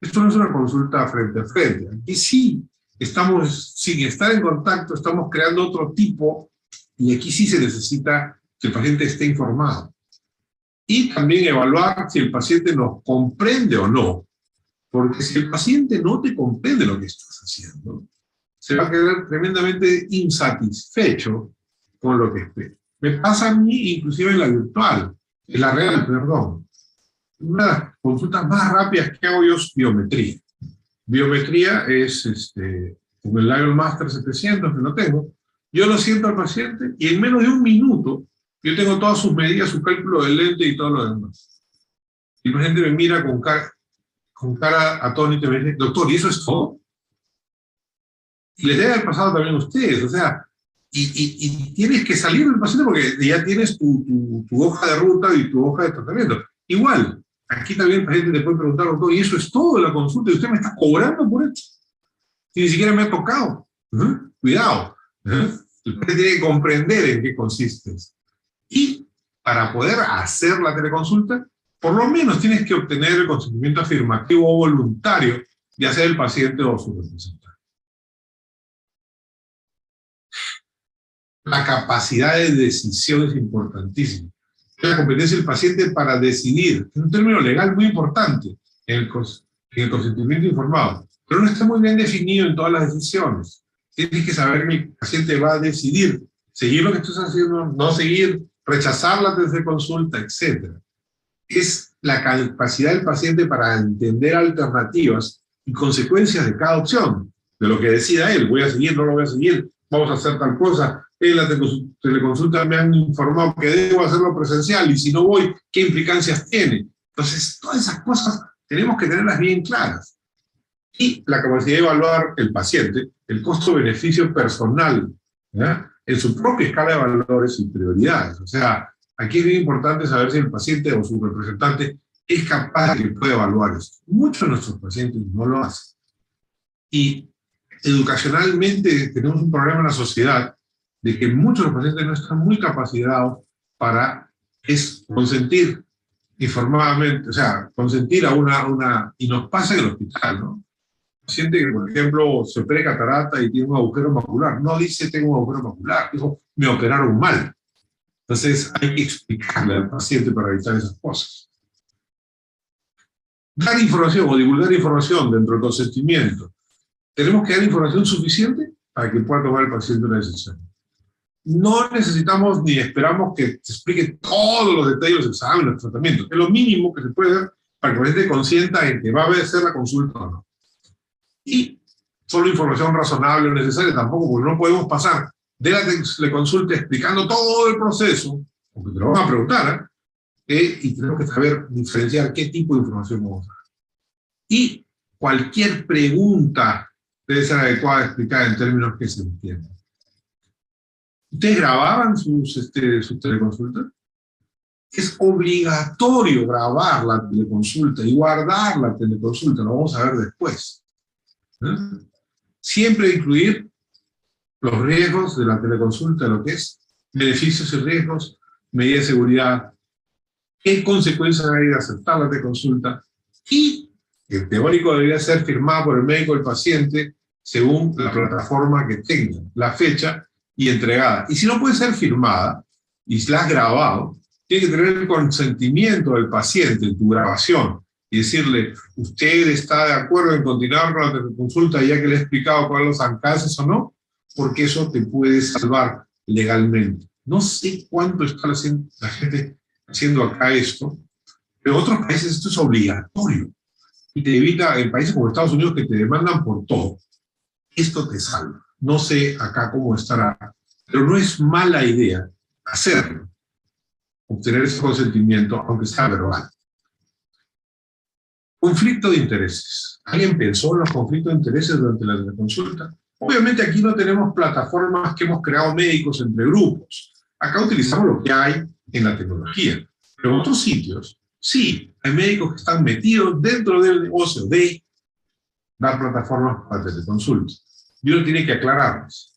Esto no es una consulta frente a frente. Aquí sí estamos, sin estar en contacto, estamos creando otro tipo, y aquí sí se necesita que el paciente esté informado. Y también evaluar si el paciente nos comprende o no. Porque si el paciente no te comprende lo que estás haciendo, se va a quedar tremendamente insatisfecho con lo que espera. Me pasa a mí, inclusive en la virtual, en la real, perdón. Una de las consultas más rápidas que hago yo es biometría. Biometría es con el Lion Master 700, que lo tengo. Yo lo siento al paciente y en menos de 1 minuto yo tengo todas sus medidas, su cálculo del lente y todo lo demás. Y el paciente me mira con cara atónita y me dice, doctor, ¿y eso es todo? Y les debe haber pasado también a ustedes, o sea, y tienes que salir del paciente porque ya tienes tu hoja de ruta y tu hoja de tratamiento. Igual, aquí también el paciente te puede preguntar, doctor, ¿y eso es todo de la consulta? ¿Y usted me está cobrando por esto? Y ni siquiera me ha tocado. Cuidado. El paciente tiene que comprender en qué consiste. Y para poder hacer la teleconsulta, por lo menos tienes que obtener el consentimiento afirmativo o voluntario, ya sea el paciente o su representante. La capacidad de decisión es importantísima. La competencia del paciente para decidir, es un término legal muy importante en el consentimiento informado, pero no está muy bien definido en todas las decisiones. Tienes que saber que el paciente va a decidir seguir lo que estás haciendo, no seguir, rechazar la tercera consulta, etc. Es la capacidad del paciente para entender alternativas y consecuencias de cada opción, de lo que decida él. Voy a seguir, no lo voy a seguir, vamos a hacer tal cosa. En la teleconsulta me han informado que debo hacerlo presencial y si no voy, ¿qué implicancias tiene? Entonces, todas esas cosas tenemos que tenerlas bien claras. Y la capacidad de evaluar el paciente, el costo-beneficio personal, ¿ya?, en su propia escala de valores y prioridades. O sea, aquí es bien importante saber si el paciente o su representante es capaz de que pueda evaluar esto. Muchos de nuestros pacientes no lo hacen. Y educacionalmente tenemos un problema en la sociedad de que muchos de los pacientes no están muy capacitados para consentir informadamente, o sea, consentir a una y nos pasa en el hospital, ¿no? Un paciente que, por ejemplo, se opera catarata y tiene un agujero macular, no dice tengo un agujero macular, dijo me operaron mal. Entonces hay que explicarle al paciente para evitar esas cosas. Dar información o divulgar información dentro del consentimiento. Tenemos que dar información suficiente para que pueda tomar el paciente una decisión. No necesitamos ni esperamos que se explique todos los detalles de los exámenes, los tratamientos. Es lo mínimo que se puede dar para que el paciente consienta en que va a hacer la consulta o no. Y solo información razonable o necesaria tampoco, porque no podemos pasar de la teleconsulta explicando todo el proceso, porque te lo van a preguntar, y tenemos que saber diferenciar qué tipo de información vamos a dar. Y cualquier pregunta debe ser adecuada explicar en términos que se entiendan. ¿Ustedes grababan sus teleconsultas? Es obligatorio grabar la teleconsulta y guardar la teleconsulta, lo vamos a ver después. Siempre incluir los riesgos de la teleconsulta, lo que es beneficios y riesgos, medidas de seguridad, qué consecuencias hay de aceptar la teleconsulta, y el teórico debería ser firmado por el médico del paciente según la plataforma que tenga, la fecha y entregada. Y si no puede ser firmada y la has grabado, tiene que tener el consentimiento del paciente en tu grabación y decirle, ¿usted está de acuerdo en continuar con la teleconsulta ya que le he explicado cuáles son los alcances o no? Porque eso te puede salvar legalmente. No sé cuánto está la gente haciendo acá esto, pero en otros países esto es obligatorio. Y te evita, en países como Estados Unidos, que te demandan por todo. Esto te salva. No sé acá cómo estará, pero no es mala idea hacerlo. Obtener ese consentimiento, aunque sea verbal. Conflicto de intereses. ¿Alguien pensó en los conflictos de intereses durante la teleconsulta? Obviamente aquí no tenemos plataformas que hemos creado médicos entre grupos. Acá utilizamos lo que hay en la tecnología. Pero en otros sitios, sí, hay médicos que están metidos dentro del negocio de dar plataformas para teleconsultas. Y uno tiene que aclararlas.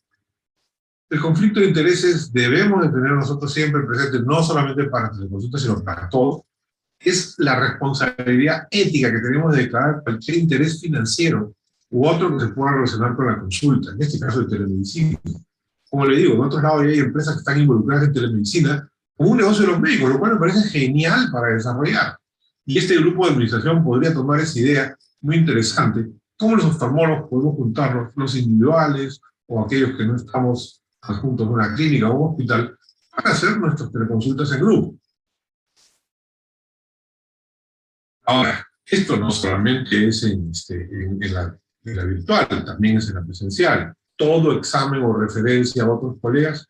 El conflicto de intereses debemos de tener nosotros siempre presente, no solamente para teleconsultas, sino para todo. Es la responsabilidad ética que tenemos de declarar cualquier interés financiero u otro que se pueda relacionar con la consulta, en este caso de telemedicina. Como le digo, en otros lados ya hay empresas que están involucradas en telemedicina como un negocio de los médicos, lo cual me parece genial para desarrollar. Y este grupo de administración podría tomar esa idea muy interesante. ¿Cómo los oftalmólogos podemos juntarnos, los individuales o aquellos que no estamos juntos en una clínica o un hospital, para hacer nuestras teleconsultas en grupo? Ahora, esto no solamente es en la virtual, también es en la presencial. Todo examen o referencia a otros colegas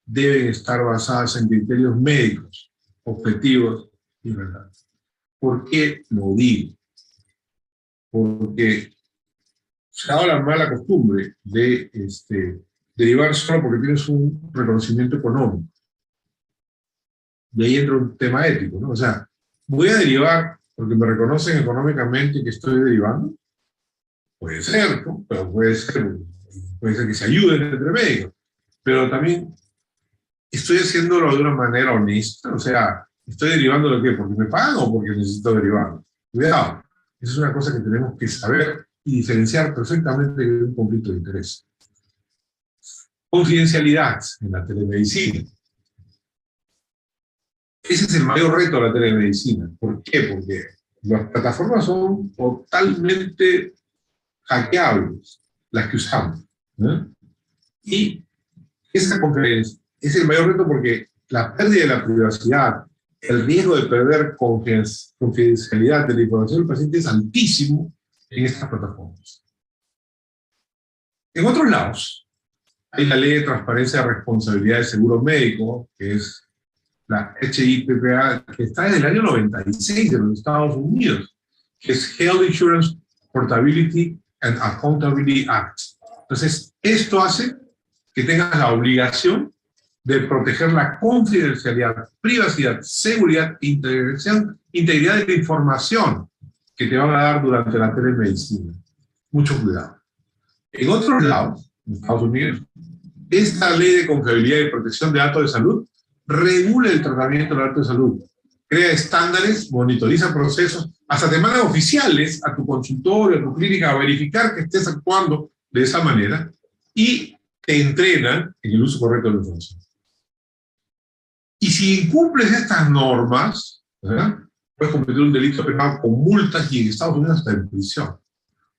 deben estar basadas en criterios médicos, objetivos y verdad. ¿Por qué lo digo? Porque se ha dado la mala costumbre de derivar solo porque tienes un reconocimiento económico. Y ahí entra un tema ético, ¿no? O sea, voy a derivar porque me reconocen económicamente que estoy derivando. Puede ser, ¿no? Pero puede ser que se ayuden entre médicos. Pero también estoy haciéndolo de una manera honesta. O sea, ¿estoy derivando de qué? ¿Porque me pagan o porque necesito derivarlo? Cuidado. Esa es una cosa que tenemos que saber y diferenciar perfectamente de un conflicto de interés. Confidencialidad en la telemedicina. Ese es el mayor reto de la telemedicina. ¿Por qué? Porque las plataformas son totalmente hackeables, las que usamos, ¿no? Y esa confidencialidad es el mayor reto porque la pérdida de la privacidad, el riesgo de perder confidencialidad de la información del paciente es altísimo en estas plataformas. En otros lados, hay la Ley de Transparencia de Responsabilidad de Seguro Médico, que es la HIPAA, que está desde el año 96 de los Estados Unidos, que es Health Insurance Portability and Accountability Act. Entonces, esto hace que tengas la obligación de proteger la confidencialidad, privacidad, seguridad e integridad de la información que te van a dar durante la telemedicina. Mucho cuidado. En otros lados, en Estados Unidos, esta ley de confiabilidad y protección de datos de salud regula el tratamiento de datos de salud, crea estándares, monitoriza procesos, hasta te mandan oficiales a tu consultorio, a tu clínica, a verificar que estés actuando de esa manera y te entrenan en el uso correcto de la información. Y si incumples estas normas, ¿verdad?, puedes cometer un delito penal con multas y en Estados Unidos hasta en prisión.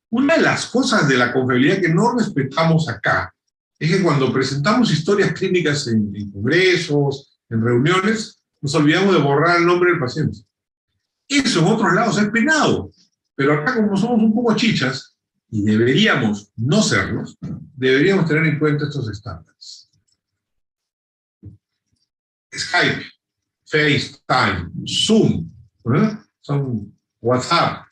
Una de las cosas de la confiabilidad que no respetamos acá es que cuando presentamos historias clínicas en congresos, en reuniones, nos olvidamos de borrar el nombre del paciente. Eso en otros lados es penado, pero acá como somos un poco chichas, y deberíamos no serlos, deberíamos tener en cuenta estos estándares. Skype, FaceTime, Zoom, son WhatsApp,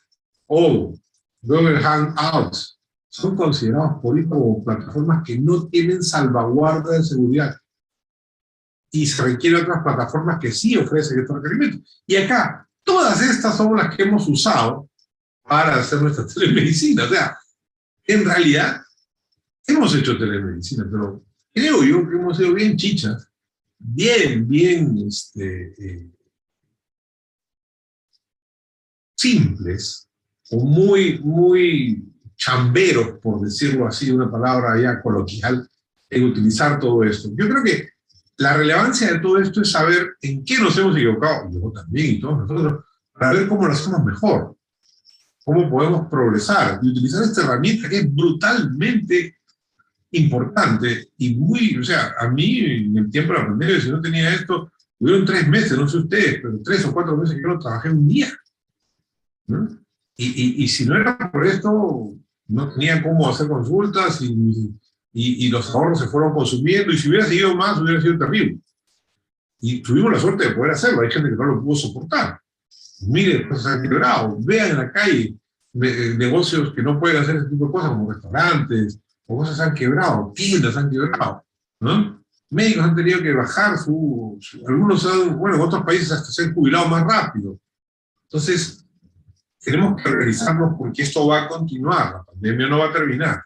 o Google Hangouts, son considerados por ahí como plataformas que no tienen salvaguarda de seguridad. Y se requieren otras plataformas que sí ofrecen estos requerimientos. Y acá, todas estas son las que hemos usado para hacer nuestra telemedicina. O sea, en realidad, hemos hecho telemedicina, pero creo yo que hemos sido bien chichas, bien simples, o muy chamberos, por decirlo así, una palabra ya coloquial, en utilizar todo esto. Yo creo que la relevancia de todo esto es saber en qué nos hemos equivocado, yo también y todos nosotros, para ver cómo lo hacemos mejor, cómo podemos progresar y utilizar esta herramienta que es brutalmente importante y muy, o sea, a mí en el tiempo de la pandemia, si no tenía esto, tuvieron 3 meses, no sé ustedes, pero 3 o 4 meses que yo no trabajé un día, ¿no? Y si no era por esto, no tenía cómo hacer consultas y los ahorros se fueron consumiendo, y si hubiera seguido más, hubiera sido terrible. Y tuvimos la suerte de poder hacerlo, hay gente que no lo pudo soportar. Miren, cosas han quebrado, vean en la calle negocios que no pueden hacer ese tipo de cosas, como restaurantes, o cosas han quebrado, tiendas han quebrado, ¿no? Médicos han tenido que bajar algunos bueno, en otros países hasta se han jubilado más rápido. Entonces, tenemos que organizarnos porque esto va a continuar, la pandemia no va a terminar.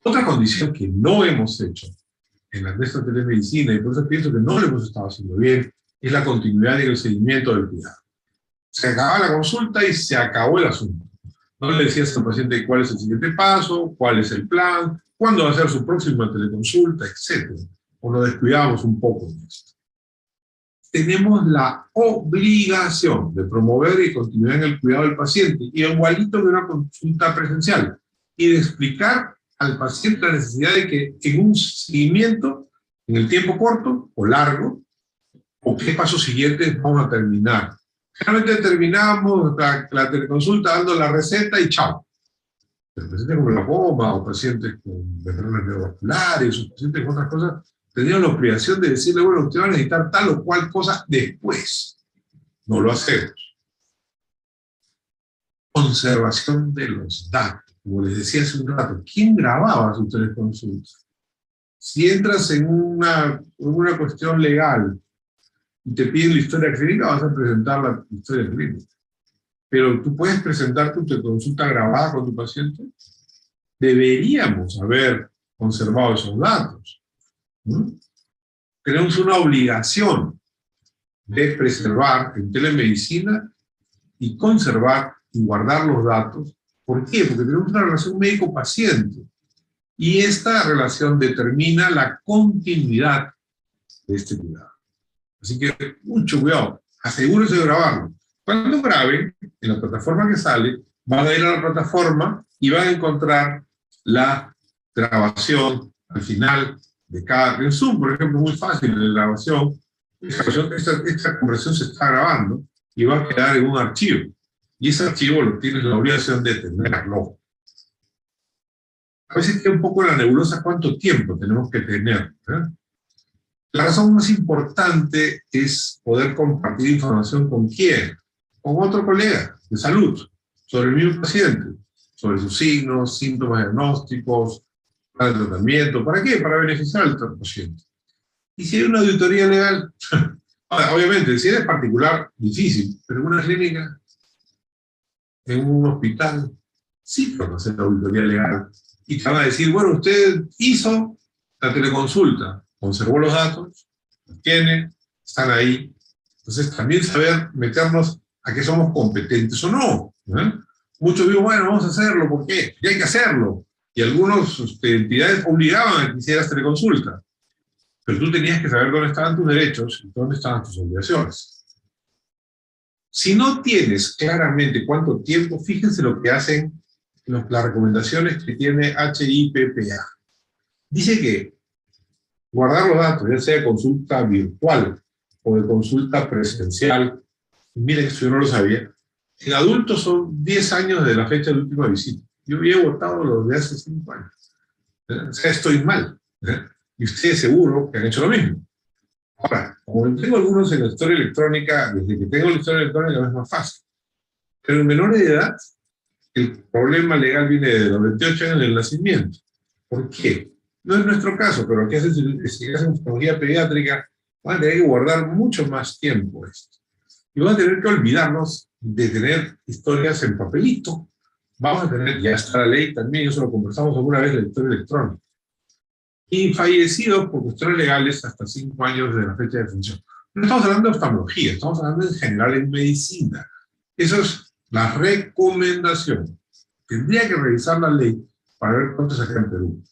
Otra condición que no hemos hecho en la nuestra telemedicina, y por eso pienso que no lo hemos estado haciendo bien, es la continuidad y el seguimiento del cuidado. Se acaba la consulta y se acabó el asunto. No le decías al paciente cuál es el siguiente paso, cuál es el plan, cuándo va a ser su próxima teleconsulta, etc. O lo descuidamos un poco en esto. Tenemos la obligación de promover y continuar en el cuidado del paciente, y igualito de una consulta presencial, y de explicar al paciente la necesidad de que en un seguimiento, en el tiempo corto o largo, o qué pasos siguientes vamos a terminar. Generalmente terminamos la teleconsulta dando la receta y chao. Los pacientes con glaucoma, o pacientes con derrames neurovasculares, o pacientes con otras cosas, tenían la obligación de decirle, bueno, usted va a necesitar tal o cual cosa después. No lo hacemos. Conservación de los datos. Como les decía hace un rato, ¿quién grababa sus teleconsultas? Si entras en una cuestión legal y te piden la historia clínica, vas a presentar la historia clínica. Pero tú puedes presentar tu consulta grabada con tu paciente. Deberíamos haber conservado esos datos, ¿no? Tenemos una obligación de preservar en telemedicina y conservar y guardar los datos. ¿Por qué? Porque tenemos una relación médico-paciente y esta relación determina la continuidad de este cuidado. Así que mucho cuidado, asegúrense de grabarlo. Cuando graben, en la plataforma que sale, van a ir a la plataforma y van a encontrar la grabación al final de cada... En Zoom, por ejemplo, es muy fácil la grabación. Esta conversación se está grabando y va a quedar en un archivo. Y ese archivo lo tienes la obligación de tenerlo. A veces queda un poco la nebulosa cuánto tiempo tenemos que tener, ¿eh? La razón más importante es poder compartir información con quién, con otro colega de salud, sobre el mismo paciente, sobre sus signos, síntomas diagnósticos, plan de tratamiento. ¿Para qué? Para beneficiar al paciente. Y si hay una auditoría legal, obviamente, si eres particular, difícil, pero en una clínica, en un hospital, sí que van a hacer la auditoría legal. Y te van a decir, bueno, usted hizo la teleconsulta, conservó los datos, los tiene, están ahí. Entonces también saber meternos a que somos competentes o no, ¿eh? Muchos digo, bueno, vamos a hacerlo, ¿por qué? Y hay que hacerlo. Y algunas entidades obligaban a que hicieras teleconsulta. Pero tú tenías que saber dónde estaban tus derechos y dónde estaban tus obligaciones. Si no tienes claramente cuánto tiempo, fíjense lo que hacen las recomendaciones que tiene HIPPA. Dice que guardar los datos, ya sea de consulta virtual o de consulta presencial, Miren, esto yo no lo sabía. En adultos son 10 años de la fecha de la última visita. Yo había votado los de hace 5 años. O sea, estoy mal. Y ustedes seguro que han hecho lo mismo. Ahora, como tengo algunos en la historia electrónica, desde que tengo la historia electrónica es más fácil. Pero en menores de edad, el problema legal viene de los 28 años del nacimiento. ¿Por qué? No es nuestro caso, pero aquí hacen psicología pediátrica, van a tener que guardar mucho más tiempo esto. Y van a tener que olvidarnos de tener historias en papelito. Vamos a tener, ya está la ley también, eso lo conversamos alguna vez, la historia electrónica. Y fallecidos por cuestiones legales hasta 5 años de la fecha de defunción. No estamos hablando de oftalmología, estamos hablando en general en medicina. Eso es la recomendación. Tendría que revisar la ley para ver cuánto es acá en Perú.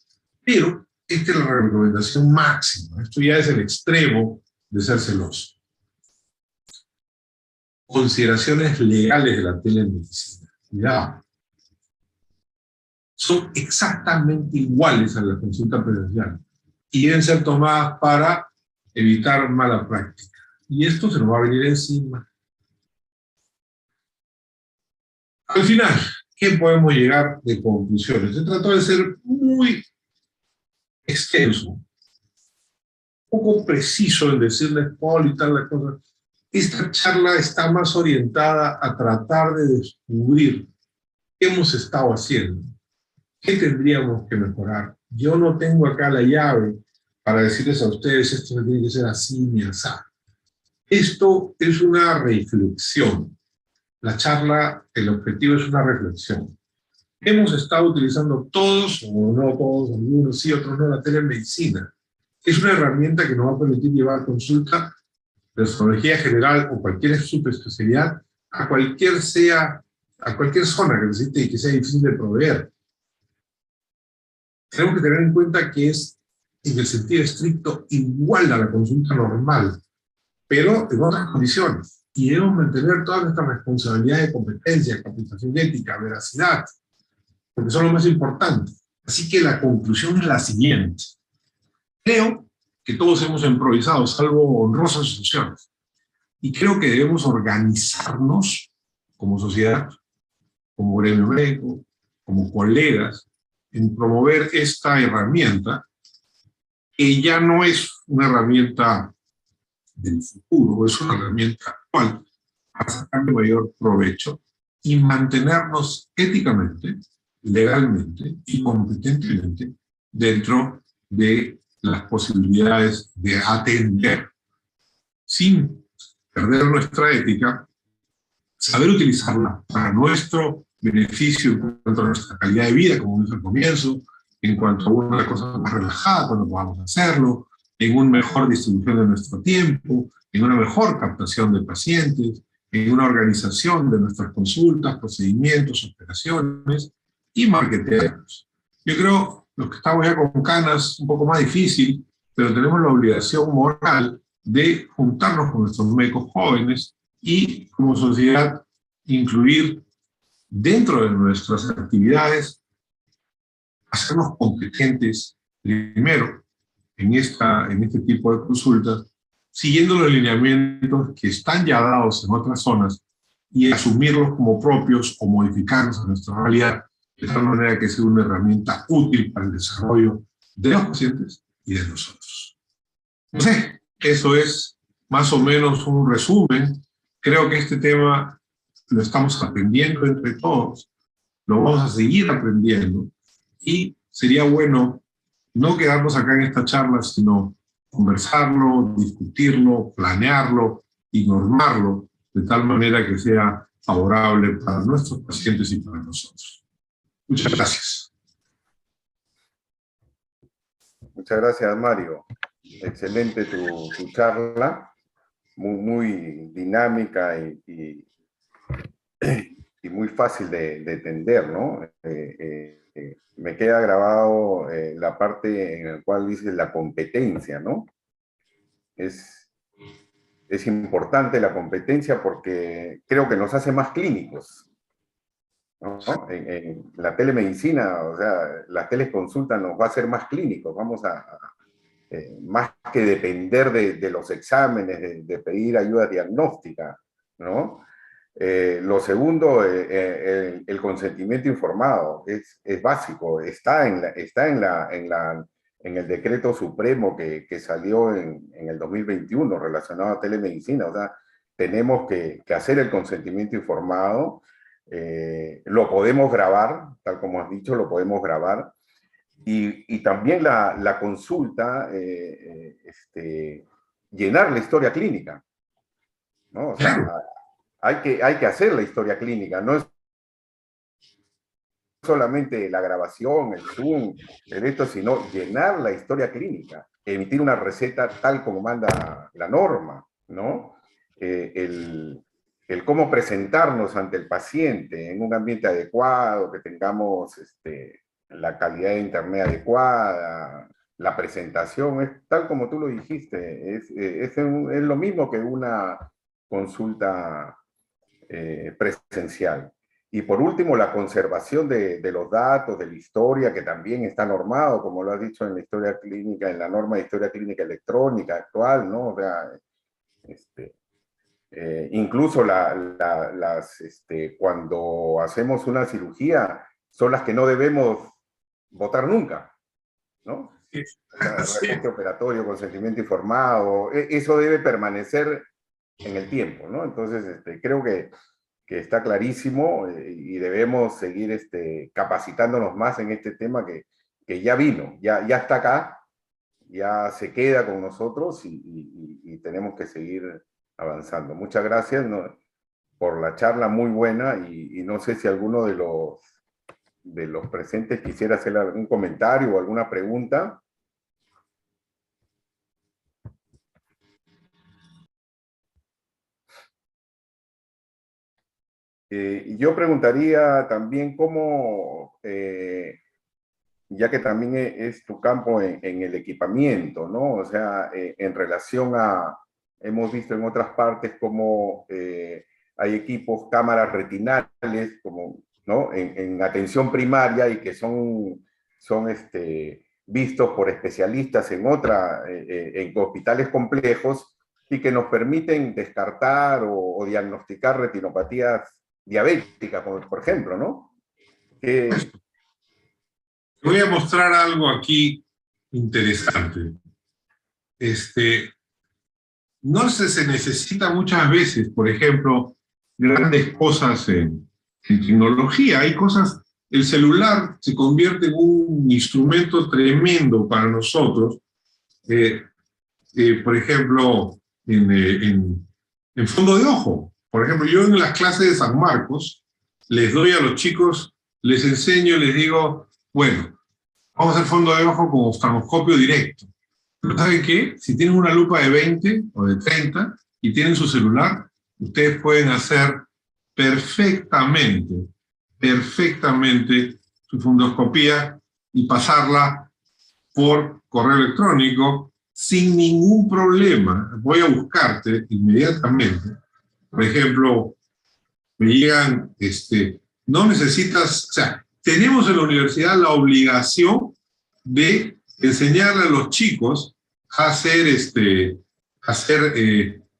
Pero esta es la recomendación máxima. Esto ya es el extremo de ser celoso. Consideraciones legales de la telemedicina. Cuidado. Son exactamente iguales a la consulta presencial y deben ser tomadas para evitar mala práctica. Y esto se nos va a venir encima. Al final, ¿qué podemos llegar de conclusiones? Se trató de ser muy extenso, un poco preciso en decirles cuál y tal la cosa. Esta charla está más orientada a tratar de descubrir qué hemos estado haciendo, qué tendríamos que mejorar. Yo no tengo acá la llave para decirles a ustedes esto tiene que ser así ni así. Esto es una reflexión. La charla, el objetivo es una reflexión. Hemos estado utilizando todos, o no todos, algunos sí, otros no, la telemedicina. Es una herramienta que nos va a permitir llevar consulta de oftalmología general o cualquier subespecialidad a cualquier zona que necesite y que sea difícil de proveer. Tenemos que tener en cuenta que es, en el sentido estricto, igual a la consulta normal, pero en otras condiciones. Y debemos mantener toda nuestra responsabilidad de competencia, capacitación ética, veracidad, porque son lo más importante. Así que la conclusión es la siguiente. Creo que todos hemos improvisado, salvo honrosas excepciones. Y creo que debemos organizarnos como sociedad, como gremio médico, como colegas, en promover esta herramienta, que ya no es una herramienta del futuro, es una herramienta actual, para sacarle mayor provecho y mantenernos éticamente, legalmente y competentemente dentro de las posibilidades de atender, sin perder nuestra ética, saber utilizarla para nuestro beneficio en cuanto a nuestra calidad de vida, como dije al comienzo, en cuanto a una cosa más relajada cuando podamos hacerlo, en una mejor distribución de nuestro tiempo, en una mejor captación de pacientes, en una organización de nuestras consultas, procedimientos, operaciones y marketearnos. Yo creo, los que estamos ya con canas, un poco más difícil, pero tenemos la obligación moral de juntarnos con nuestros médicos jóvenes y como sociedad incluir dentro de nuestras actividades, hacernos competentes primero en este tipo de consultas, siguiendo los lineamientos que están ya dados en otras zonas y asumirlos como propios o modificarlos a nuestra realidad, de tal manera que sea una herramienta útil para el desarrollo de los pacientes y de nosotros. No sé, eso es más o menos un resumen. Creo que este tema lo estamos aprendiendo entre todos, lo vamos a seguir aprendiendo y sería bueno no quedarnos acá en esta charla, sino conversarlo, discutirlo, planearlo y normarlo de tal manera que sea favorable para nuestros pacientes y para nosotros. Muchas gracias. Muchas gracias, Mario. Excelente tu charla, muy dinámica y muy fácil de entender, ¿no? Me queda grabado la parte en la cual dice la competencia, ¿no? Es importante la competencia porque creo que nos hace más clínicos, ¿no? En la telemedicina, o sea, la teleconsulta nos va a hacer más clínicos, vamos más que depender de los exámenes, de pedir ayuda diagnóstica, ¿no? Lo segundo, el consentimiento informado es básico, en el decreto supremo que salió en el 2021 relacionado a telemedicina. O sea, tenemos que hacer el consentimiento informado, lo podemos grabar, tal como has dicho, lo podemos grabar, y también la consulta, llenar la historia clínica, ¿no? O sea, Claro, hay que hacer la historia clínica, no es solamente la grabación, el Zoom, sino llenar la historia clínica, emitir una receta tal como manda la norma, ¿no? El cómo presentarnos ante el paciente en un ambiente adecuado, que tengamos la calidad de internet adecuada, la presentación, es tal como tú lo dijiste, es lo mismo que una consulta presencial. Y por último, la conservación de los datos, de la historia, que también está normado, como lo has dicho en la historia clínica, en la norma de historia clínica electrónica actual, ¿no? O sea, incluso cuando hacemos una cirugía, son las que no debemos votar nunca, ¿no? sí, O sea, sí. reporte operatorio, consentimiento informado, eso debe permanecer en el tiempo, ¿no? Entonces, creo que está clarísimo, y debemos seguir capacitándonos más en este tema que ya vino, ya está acá, ya se queda con nosotros, y tenemos que seguir avanzando. Muchas gracias, ¿no?, por la charla muy buena, y no sé si alguno de los presentes quisiera hacer algún comentario o alguna pregunta. Yo preguntaría también cómo, ya que también es tu campo en el equipamiento, ¿no? O sea, en relación hemos visto en otras partes cómo hay equipos, cámaras retinales, como, ¿no?, en atención primaria, y que son vistos por especialistas en hospitales complejos, y que nos permiten descartar o diagnosticar retinopatías diabéticas, por ejemplo, ¿no? Que, Te voy a mostrar algo aquí interesante. No se necesita muchas veces, por ejemplo, grandes cosas en tecnología. Hay cosas, el celular se convierte en un instrumento tremendo para nosotros. Eh, por ejemplo, en fondo de ojo. Por ejemplo, yo en las clases de San Marcos les doy a los chicos, les enseño, les digo, bueno, vamos a hacer fondo de ojo con oftalmoscopio directo. Pero ¿saben qué? Si tienen una lupa de 20 o de 30 y tienen su celular, ustedes pueden hacer perfectamente, perfectamente su fundoscopía y pasarla por correo electrónico sin ningún problema. Voy a buscarte inmediatamente. Por ejemplo, me llegan, no necesitas, o sea, tenemos en la universidad la obligación de enseñarle a los chicos a hacer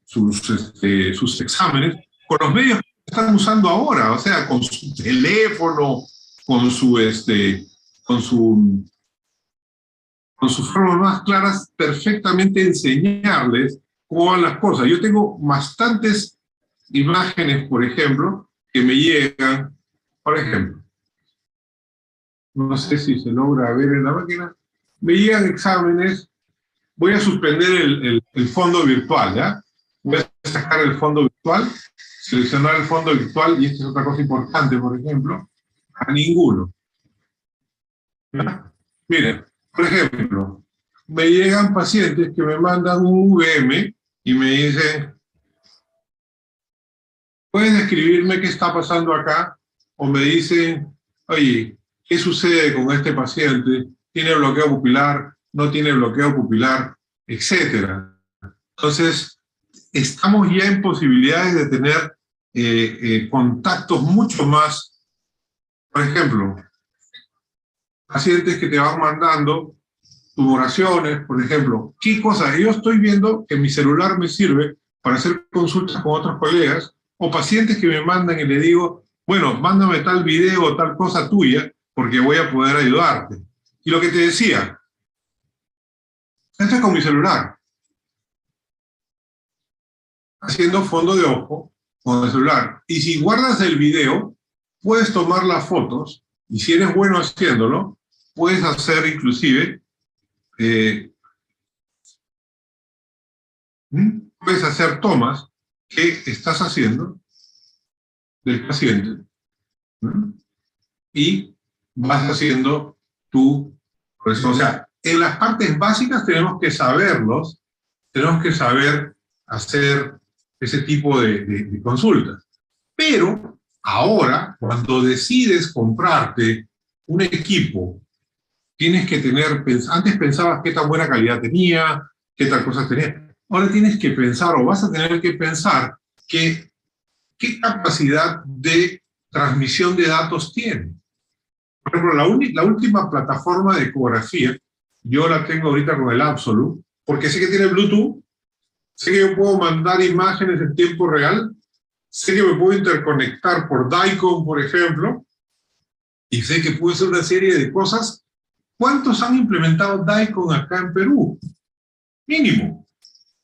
sus exámenes con los medios que están usando ahora, o sea, con su teléfono, con con su con sus formas más claras, perfectamente enseñarles cómo van las cosas. Yo tengo bastantes imágenes, por ejemplo, que me llegan, por ejemplo, no sé si se logra ver en la máquina, me llegan exámenes, voy a suspender el fondo virtual, ¿ya? Voy a sacar el fondo virtual, seleccionar el fondo virtual, y esta es otra cosa importante, por ejemplo, a ninguno. ¿Ya? Miren, por ejemplo, me llegan pacientes que me mandan un VM y me dicen, ¿puedes describirme qué está pasando acá? O me dicen, oye, ¿qué sucede con este paciente? ¿Tiene bloqueo pupilar? ¿No tiene bloqueo pupilar? Etcétera. Entonces, estamos ya en posibilidades de tener contactos mucho más, por ejemplo, pacientes que te van mandando tumoraciones, por ejemplo. ¿Qué cosas? Yo estoy viendo que mi celular me sirve para hacer consultas con otros colegas o pacientes que me mandan y le digo, bueno, mándame tal video o tal cosa tuya, porque voy a poder ayudarte. Y lo que te decía, esto es con mi celular, haciendo fondo de ojo con el celular. Y si guardas el video, puedes tomar las fotos, y si eres bueno haciéndolo, puedes hacer inclusive, puedes hacer tomas que estás haciendo del paciente, y vas haciendo tu... O sea, en las partes básicas tenemos que saberlos, tenemos que saber hacer ese tipo de consultas. Pero ahora, cuando decides comprarte un equipo, tienes que tener, antes pensabas qué tan buena calidad tenía, qué tal cosas tenía. Ahora tienes que pensar, o vas a tener que pensar, qué capacidad de transmisión de datos tiene. Por ejemplo, la última plataforma de ecografía, yo la tengo ahorita con el Absolute, porque sé que tiene Bluetooth, sé que yo puedo mandar imágenes en tiempo real, sé que me puedo interconectar por DICOM, por ejemplo, y sé que puedo hacer una serie de cosas. ¿Cuántos han implementado DICOM acá en Perú? Mínimo.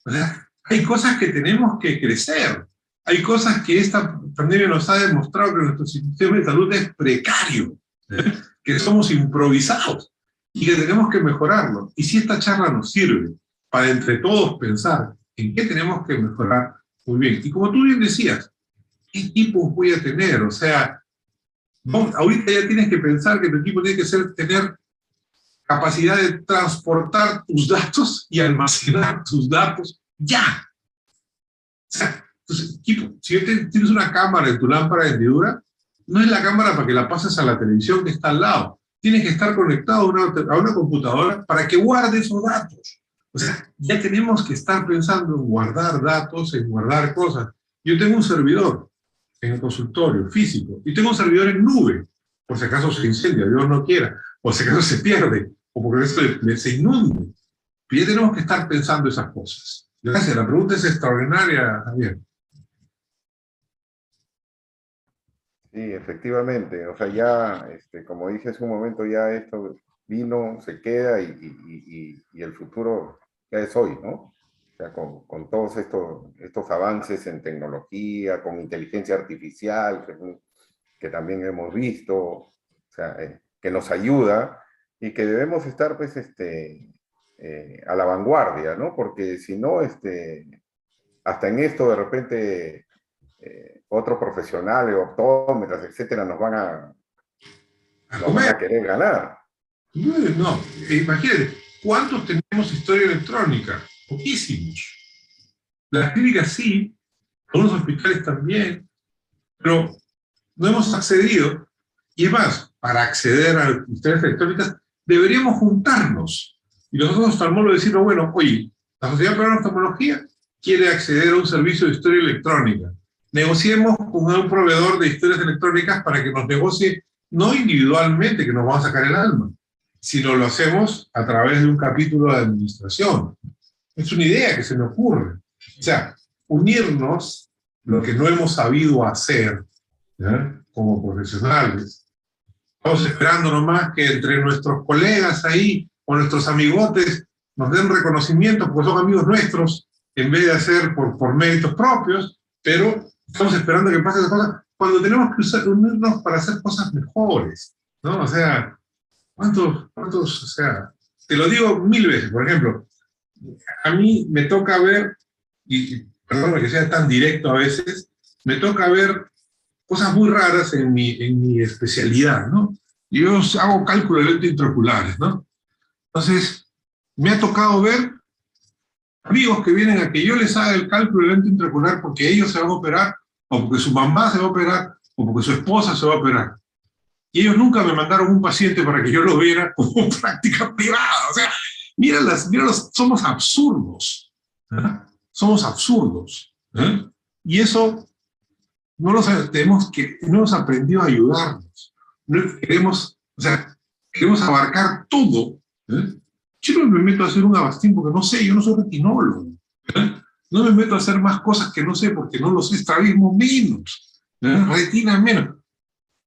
O sea, hay cosas que tenemos que crecer. Hay cosas que esta pandemia nos ha demostrado que nuestro sistema de salud es precario, que somos improvisados y que tenemos que mejorarlo. Y si esta charla nos sirve para entre todos pensar en qué tenemos que mejorar, muy bien. Y como tú bien decías, ¿qué equipos voy a tener? O sea, ahorita ya tienes que pensar que tu equipo tiene que tener capacidad de transportar tus datos y almacenar tus datos ya. O sea, entonces, equipo, si tienes una cámara en tu lámpara de hendidura, no es la cámara para que la pases a la televisión que está al lado. Tienes que estar conectado a una computadora para que guarde esos datos. O sea, ya tenemos que estar pensando en guardar datos, en guardar cosas. Yo tengo un servidor en el consultorio físico y tengo un servidor en nube, por si acaso se incendia, Dios no quiera, o si acaso se pierde, o porque eso se inunde. Pero ya tenemos que estar pensando esas cosas. Gracias, la pregunta es extraordinaria, Javier. Sí, efectivamente. O sea, ya, como dije hace un momento, ya esto vino, se queda y el futuro ya es hoy, ¿no? O sea, con todos estos avances en tecnología, con inteligencia artificial, que también hemos visto, o sea, que nos ayuda y que debemos estar, pues, a la vanguardia, ¿no? Porque si no, hasta en esto de repente otros profesionales, optómetras, etcétera, nos van a querer ganar. No, imagínate, ¿cuántos tenemos historia electrónica? Poquísimos. Las clínicas sí, algunos hospitales también, pero no hemos accedido. Y es más, para acceder a las historias electrónicas, deberíamos juntarnos. Y nosotros oftalmólogos decirnos, bueno, oye, la Sociedad Peruana de Oftalmología quiere acceder a un servicio de historia electrónica. Negociemos con un proveedor de historias electrónicas para que nos negocie, no individualmente, que nos vamos a sacar el alma, sino lo hacemos a través de un capítulo de administración. Es una idea que se me ocurre. O sea, unirnos, lo que no hemos sabido hacer, ¿ya?, como profesionales. Estamos esperando nomás que entre nuestros colegas ahí, o nuestros amigotes, nos den reconocimiento, porque son amigos nuestros, en vez de hacer por méritos propios, pero estamos esperando que pase esa cosa, cuando tenemos que unirnos para hacer cosas mejores, ¿no? O sea, ¿cuántos, o sea, te lo digo 1000 veces, por ejemplo, a mí me toca ver, y perdón que sea tan directo a veces, me toca ver cosas muy raras en mi especialidad, ¿no? Yo hago cálculo de lentes intraoculares, ¿no? Entonces, me ha tocado ver amigos que vienen a que yo les haga el cálculo de lente intraocular porque ellos se van a operar, o porque su mamá se va a operar, o porque su esposa se va a operar. Y ellos nunca me mandaron un paciente para que yo lo viera como práctica privada. O sea, míralos, somos absurdos. ¿Eh? Somos absurdos. ¿Eh? Y eso no hemos aprendido a ayudarnos. No queremos, o sea, queremos abarcar todo. ¿Eh? Yo no me meto a hacer un Avastin porque no sé, yo no soy retinólogo. ¿Eh? No me meto a hacer más cosas que no sé, porque no lo sé, estrabismo menos, retina menos.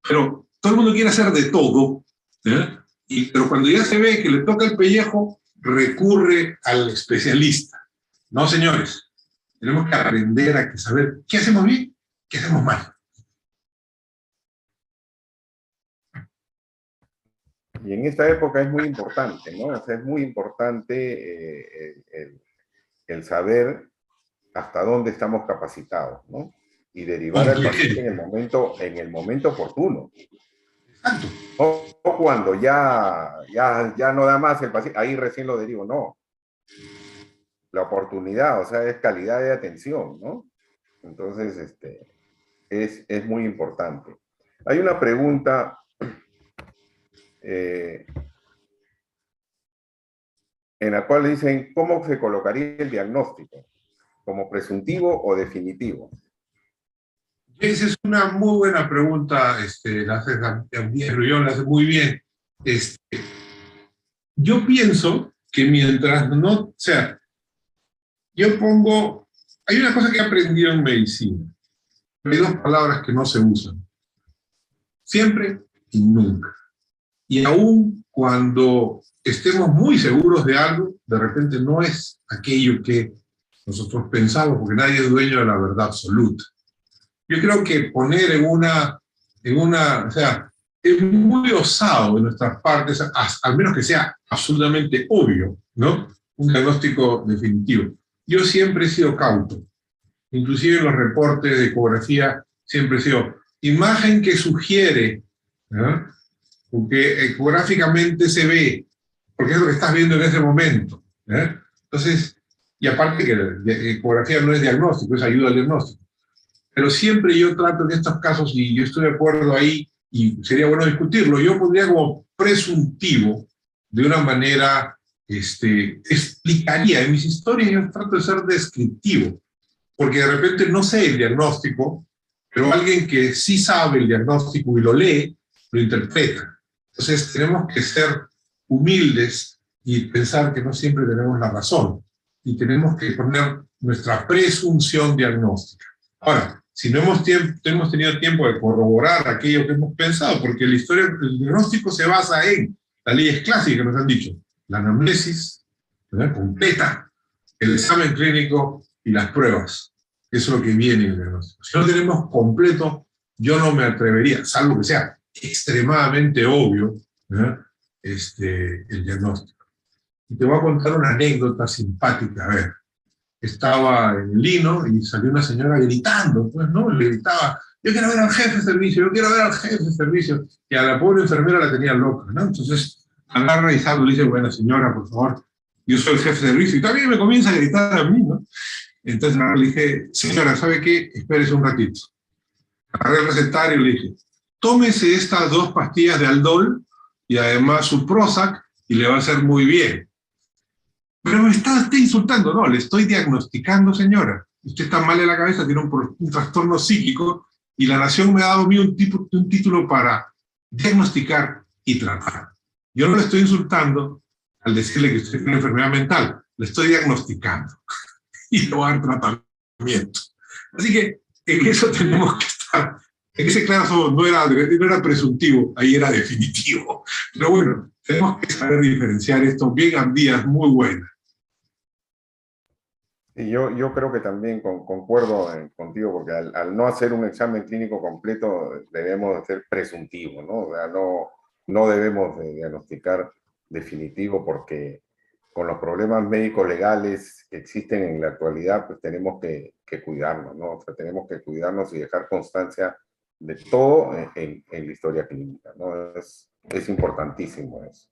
Pero todo el mundo quiere hacer de todo, pero cuando ya se ve que le toca el pellejo, recurre al especialista. No, señores, tenemos que aprender a saber qué hacemos bien, qué hacemos mal. Y en esta época es muy importante, ¿no? O sea, es muy importante el saber hasta dónde estamos capacitados, ¿no? Y derivar al paciente en el momento oportuno. Exacto. No cuando ya no da más el paciente, ahí recién lo derivo, no. La oportunidad, o sea, es calidad de atención, ¿no? Entonces, es muy importante. Hay una pregunta en la cual dicen, ¿cómo se colocaría el diagnóstico? ¿Como presuntivo o definitivo? Esa es una muy buena pregunta, la hace Grullón, la hace muy bien. Yo pienso que mientras no, o sea, hay una cosa que he aprendido en medicina, hay dos palabras que no se usan, siempre y nunca. Y aún cuando estemos muy seguros de algo, de repente no es aquello que nosotros pensamos, porque nadie es dueño de la verdad absoluta. Yo creo que poner o sea, es muy osado de nuestras partes, al menos que sea absolutamente obvio, ¿no? Un diagnóstico definitivo. Yo siempre he sido cauto, inclusive en los reportes de ecografía siempre he sido imagen que sugiere, ¿no? Porque ecográficamente se ve, porque es lo que estás viendo en ese momento. Entonces, y aparte que la ecografía no es diagnóstico, es ayuda al diagnóstico. Pero siempre yo trato en estos casos, y yo estoy de acuerdo ahí, y sería bueno discutirlo, yo pondría como presuntivo, de una manera, explicaría, en mis historias yo trato de ser descriptivo, porque de repente no sé el diagnóstico, pero alguien que sí sabe el diagnóstico y lo lee, lo interpreta. Entonces tenemos que ser humildes y pensar que no siempre tenemos la razón, y tenemos que poner nuestra presunción diagnóstica. Ahora, si no hemos tenido tiempo de corroborar aquello que hemos pensado, porque el diagnóstico se basa en las leyes clásicas que nos han dicho, la anamnesis, ¿verdad?, completa, el examen clínico y las pruebas. Eso es lo que viene en el diagnóstico. Si no tenemos completo, yo no me atrevería, salvo que sea extremadamente obvio, ¿verdad?, el diagnóstico. Y te voy a contar una anécdota simpática. A ver, estaba en el Lino y salió una señora gritando, pues, ¿no? Le gritaba, yo quiero ver al jefe de servicio, yo quiero ver al jefe de servicio. Y a la pobre enfermera la tenía loca, ¿no? Entonces agarra y salgo y le dice, bueno, señora, por favor, yo soy el jefe de servicio. Y también me comienza a gritar a mí, ¿no? Entonces le dije, señora, ¿sabe qué? Espérese un ratito. Agarré el recetario y le dije, tómese estas 2 pastillas de Aldol y además su Prozac y le va a hacer muy bien. Pero me está usted insultando. No, le estoy diagnosticando, señora. Usted está mal de la cabeza, tiene un trastorno psíquico, y la Nación me ha dado a mí un título para diagnosticar y tratar. Yo no le estoy insultando al decirle que usted tiene una enfermedad mental, le estoy diagnosticando y le voy a dar tratamiento. Así que en eso tenemos que estar. En ese caso no era presuntivo, ahí era definitivo. Pero bueno, tenemos que saber diferenciar esto. Bien, Díaz, muy buena. Y yo creo que también concuerdo contigo, porque al no hacer un examen clínico completo debemos hacer presuntivo, ¿no? O sea, no debemos de diagnosticar definitivo, porque con los problemas médicos legales que existen en la actualidad, pues tenemos que cuidarnos, ¿no? O sea, tenemos que cuidarnos y dejar constancia de todo en la historia clínica, ¿no? Es importantísimo eso.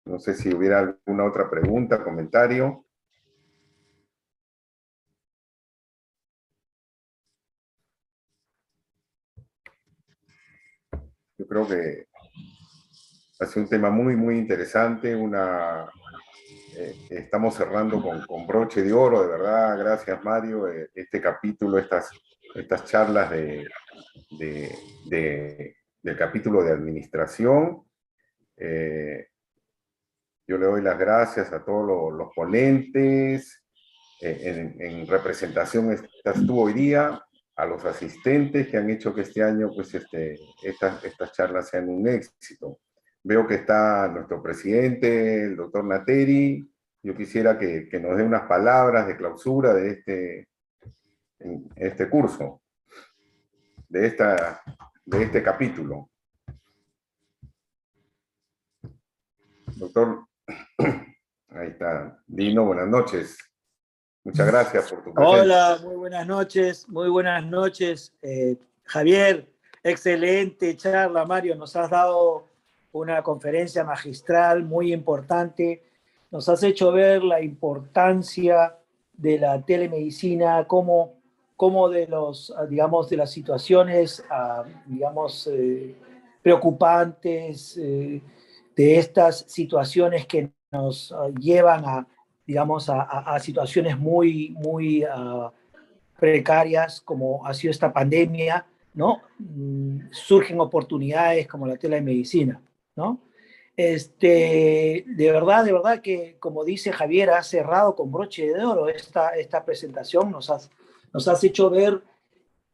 No sé si hubiera alguna otra pregunta, comentario. Yo creo que ha sido un tema muy, muy interesante. Estamos cerrando con broche de oro, de verdad. Gracias, Mario. Este capítulo, estas charlas del capítulo de administración. Yo le doy las gracias a todos los ponentes. en representación estás tú hoy día, a los asistentes que han hecho que este año pues, estas charlas sean un éxito. Veo que está nuestro presidente, el doctor Nateri. Yo quisiera que nos dé unas palabras de clausura de este curso, de este capítulo. Doctor, ahí está. Dino, buenas noches. Muchas gracias por tu presencia. Hola, muy buenas noches, muy buenas noches. Javier, excelente charla, Mario. Nos has dado una conferencia magistral muy importante. Nos has hecho ver la importancia de la telemedicina, cómo de de las situaciones, preocupantes, de estas situaciones que nos llevan a situaciones muy precarias, como ha sido esta pandemia, ¿no? Surgen oportunidades como la telemedicina, ¿no? De verdad que, como dice Javier, has cerrado con broche de oro esta presentación. Nos has hecho ver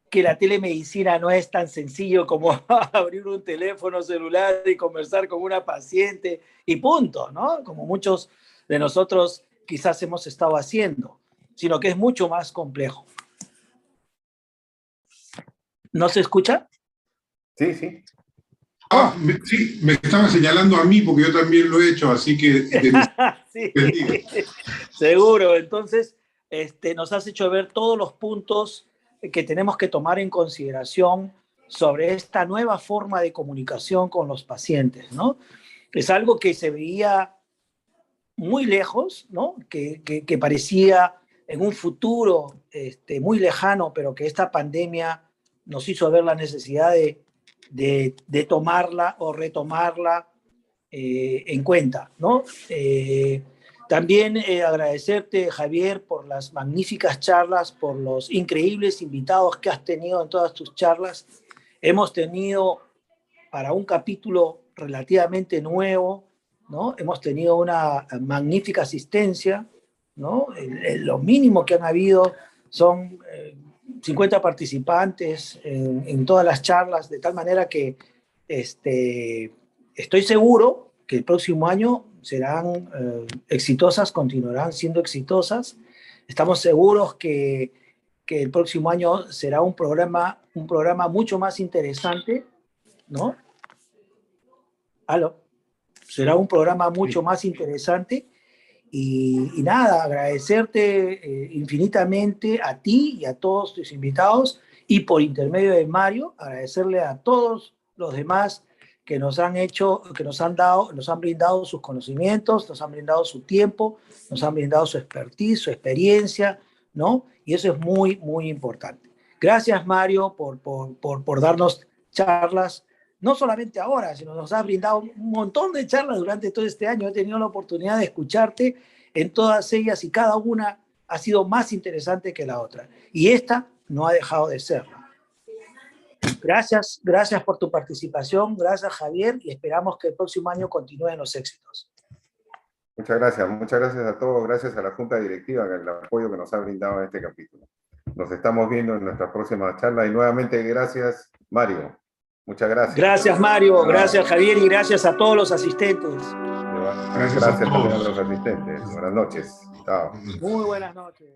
que la telemedicina no es tan sencillo como abrir un teléfono celular y conversar con una paciente y punto, ¿no? Como muchos de nosotros quizás hemos estado haciendo, sino que es mucho más complejo. ¿No se escucha? Sí, sí. Sí, me estaban señalando a mí porque yo también lo he hecho, así que... Sí, seguro. Entonces, nos has hecho ver todos los puntos que tenemos que tomar en consideración sobre esta nueva forma de comunicación con los pacientes, ¿no? Es algo que se veía muy lejos, ¿no? Que parecía en un futuro muy lejano, pero que esta pandemia nos hizo ver la necesidad de tomarla o retomarla en cuenta, ¿no? También agradecerte, Javier, por las magníficas charlas, por los increíbles invitados que has tenido en todas tus charlas. Hemos tenido, para un capítulo relativamente nuevo, ¿no? Hemos tenido una magnífica asistencia, ¿no? Lo mínimo que han habido son 50 participantes en todas las charlas, de tal manera que estoy seguro que el próximo año serán exitosas, continuarán siendo exitosas. Estamos seguros que el próximo año será un programa mucho más interesante, ¿no? ¿Aló? Será un programa mucho más interesante y nada, agradecerte infinitamente a ti y a todos tus invitados y por intermedio de Mario, agradecerle a todos los demás que nos han brindado sus conocimientos, nos han brindado su tiempo, nos han brindado su expertise, su experiencia, ¿no? Y eso es muy, muy importante. Gracias, Mario, por darnos charlas, no solamente ahora, sino nos has brindado un montón de charlas durante todo este año. He tenido la oportunidad de escucharte en todas ellas y cada una ha sido más interesante que la otra. Y esta no ha dejado de serlo. Gracias por tu participación, gracias Javier, y esperamos que el próximo año continúen los éxitos. Muchas gracias a todos, gracias a la Junta Directiva, el apoyo que nos ha brindado en este capítulo. Nos estamos viendo en nuestra próxima charla y nuevamente gracias, Mario. Muchas gracias. Gracias, Mario, gracias Javier y gracias a todos los asistentes. Gracias también a los asistentes. Buenas noches. Chao. Muy buenas noches.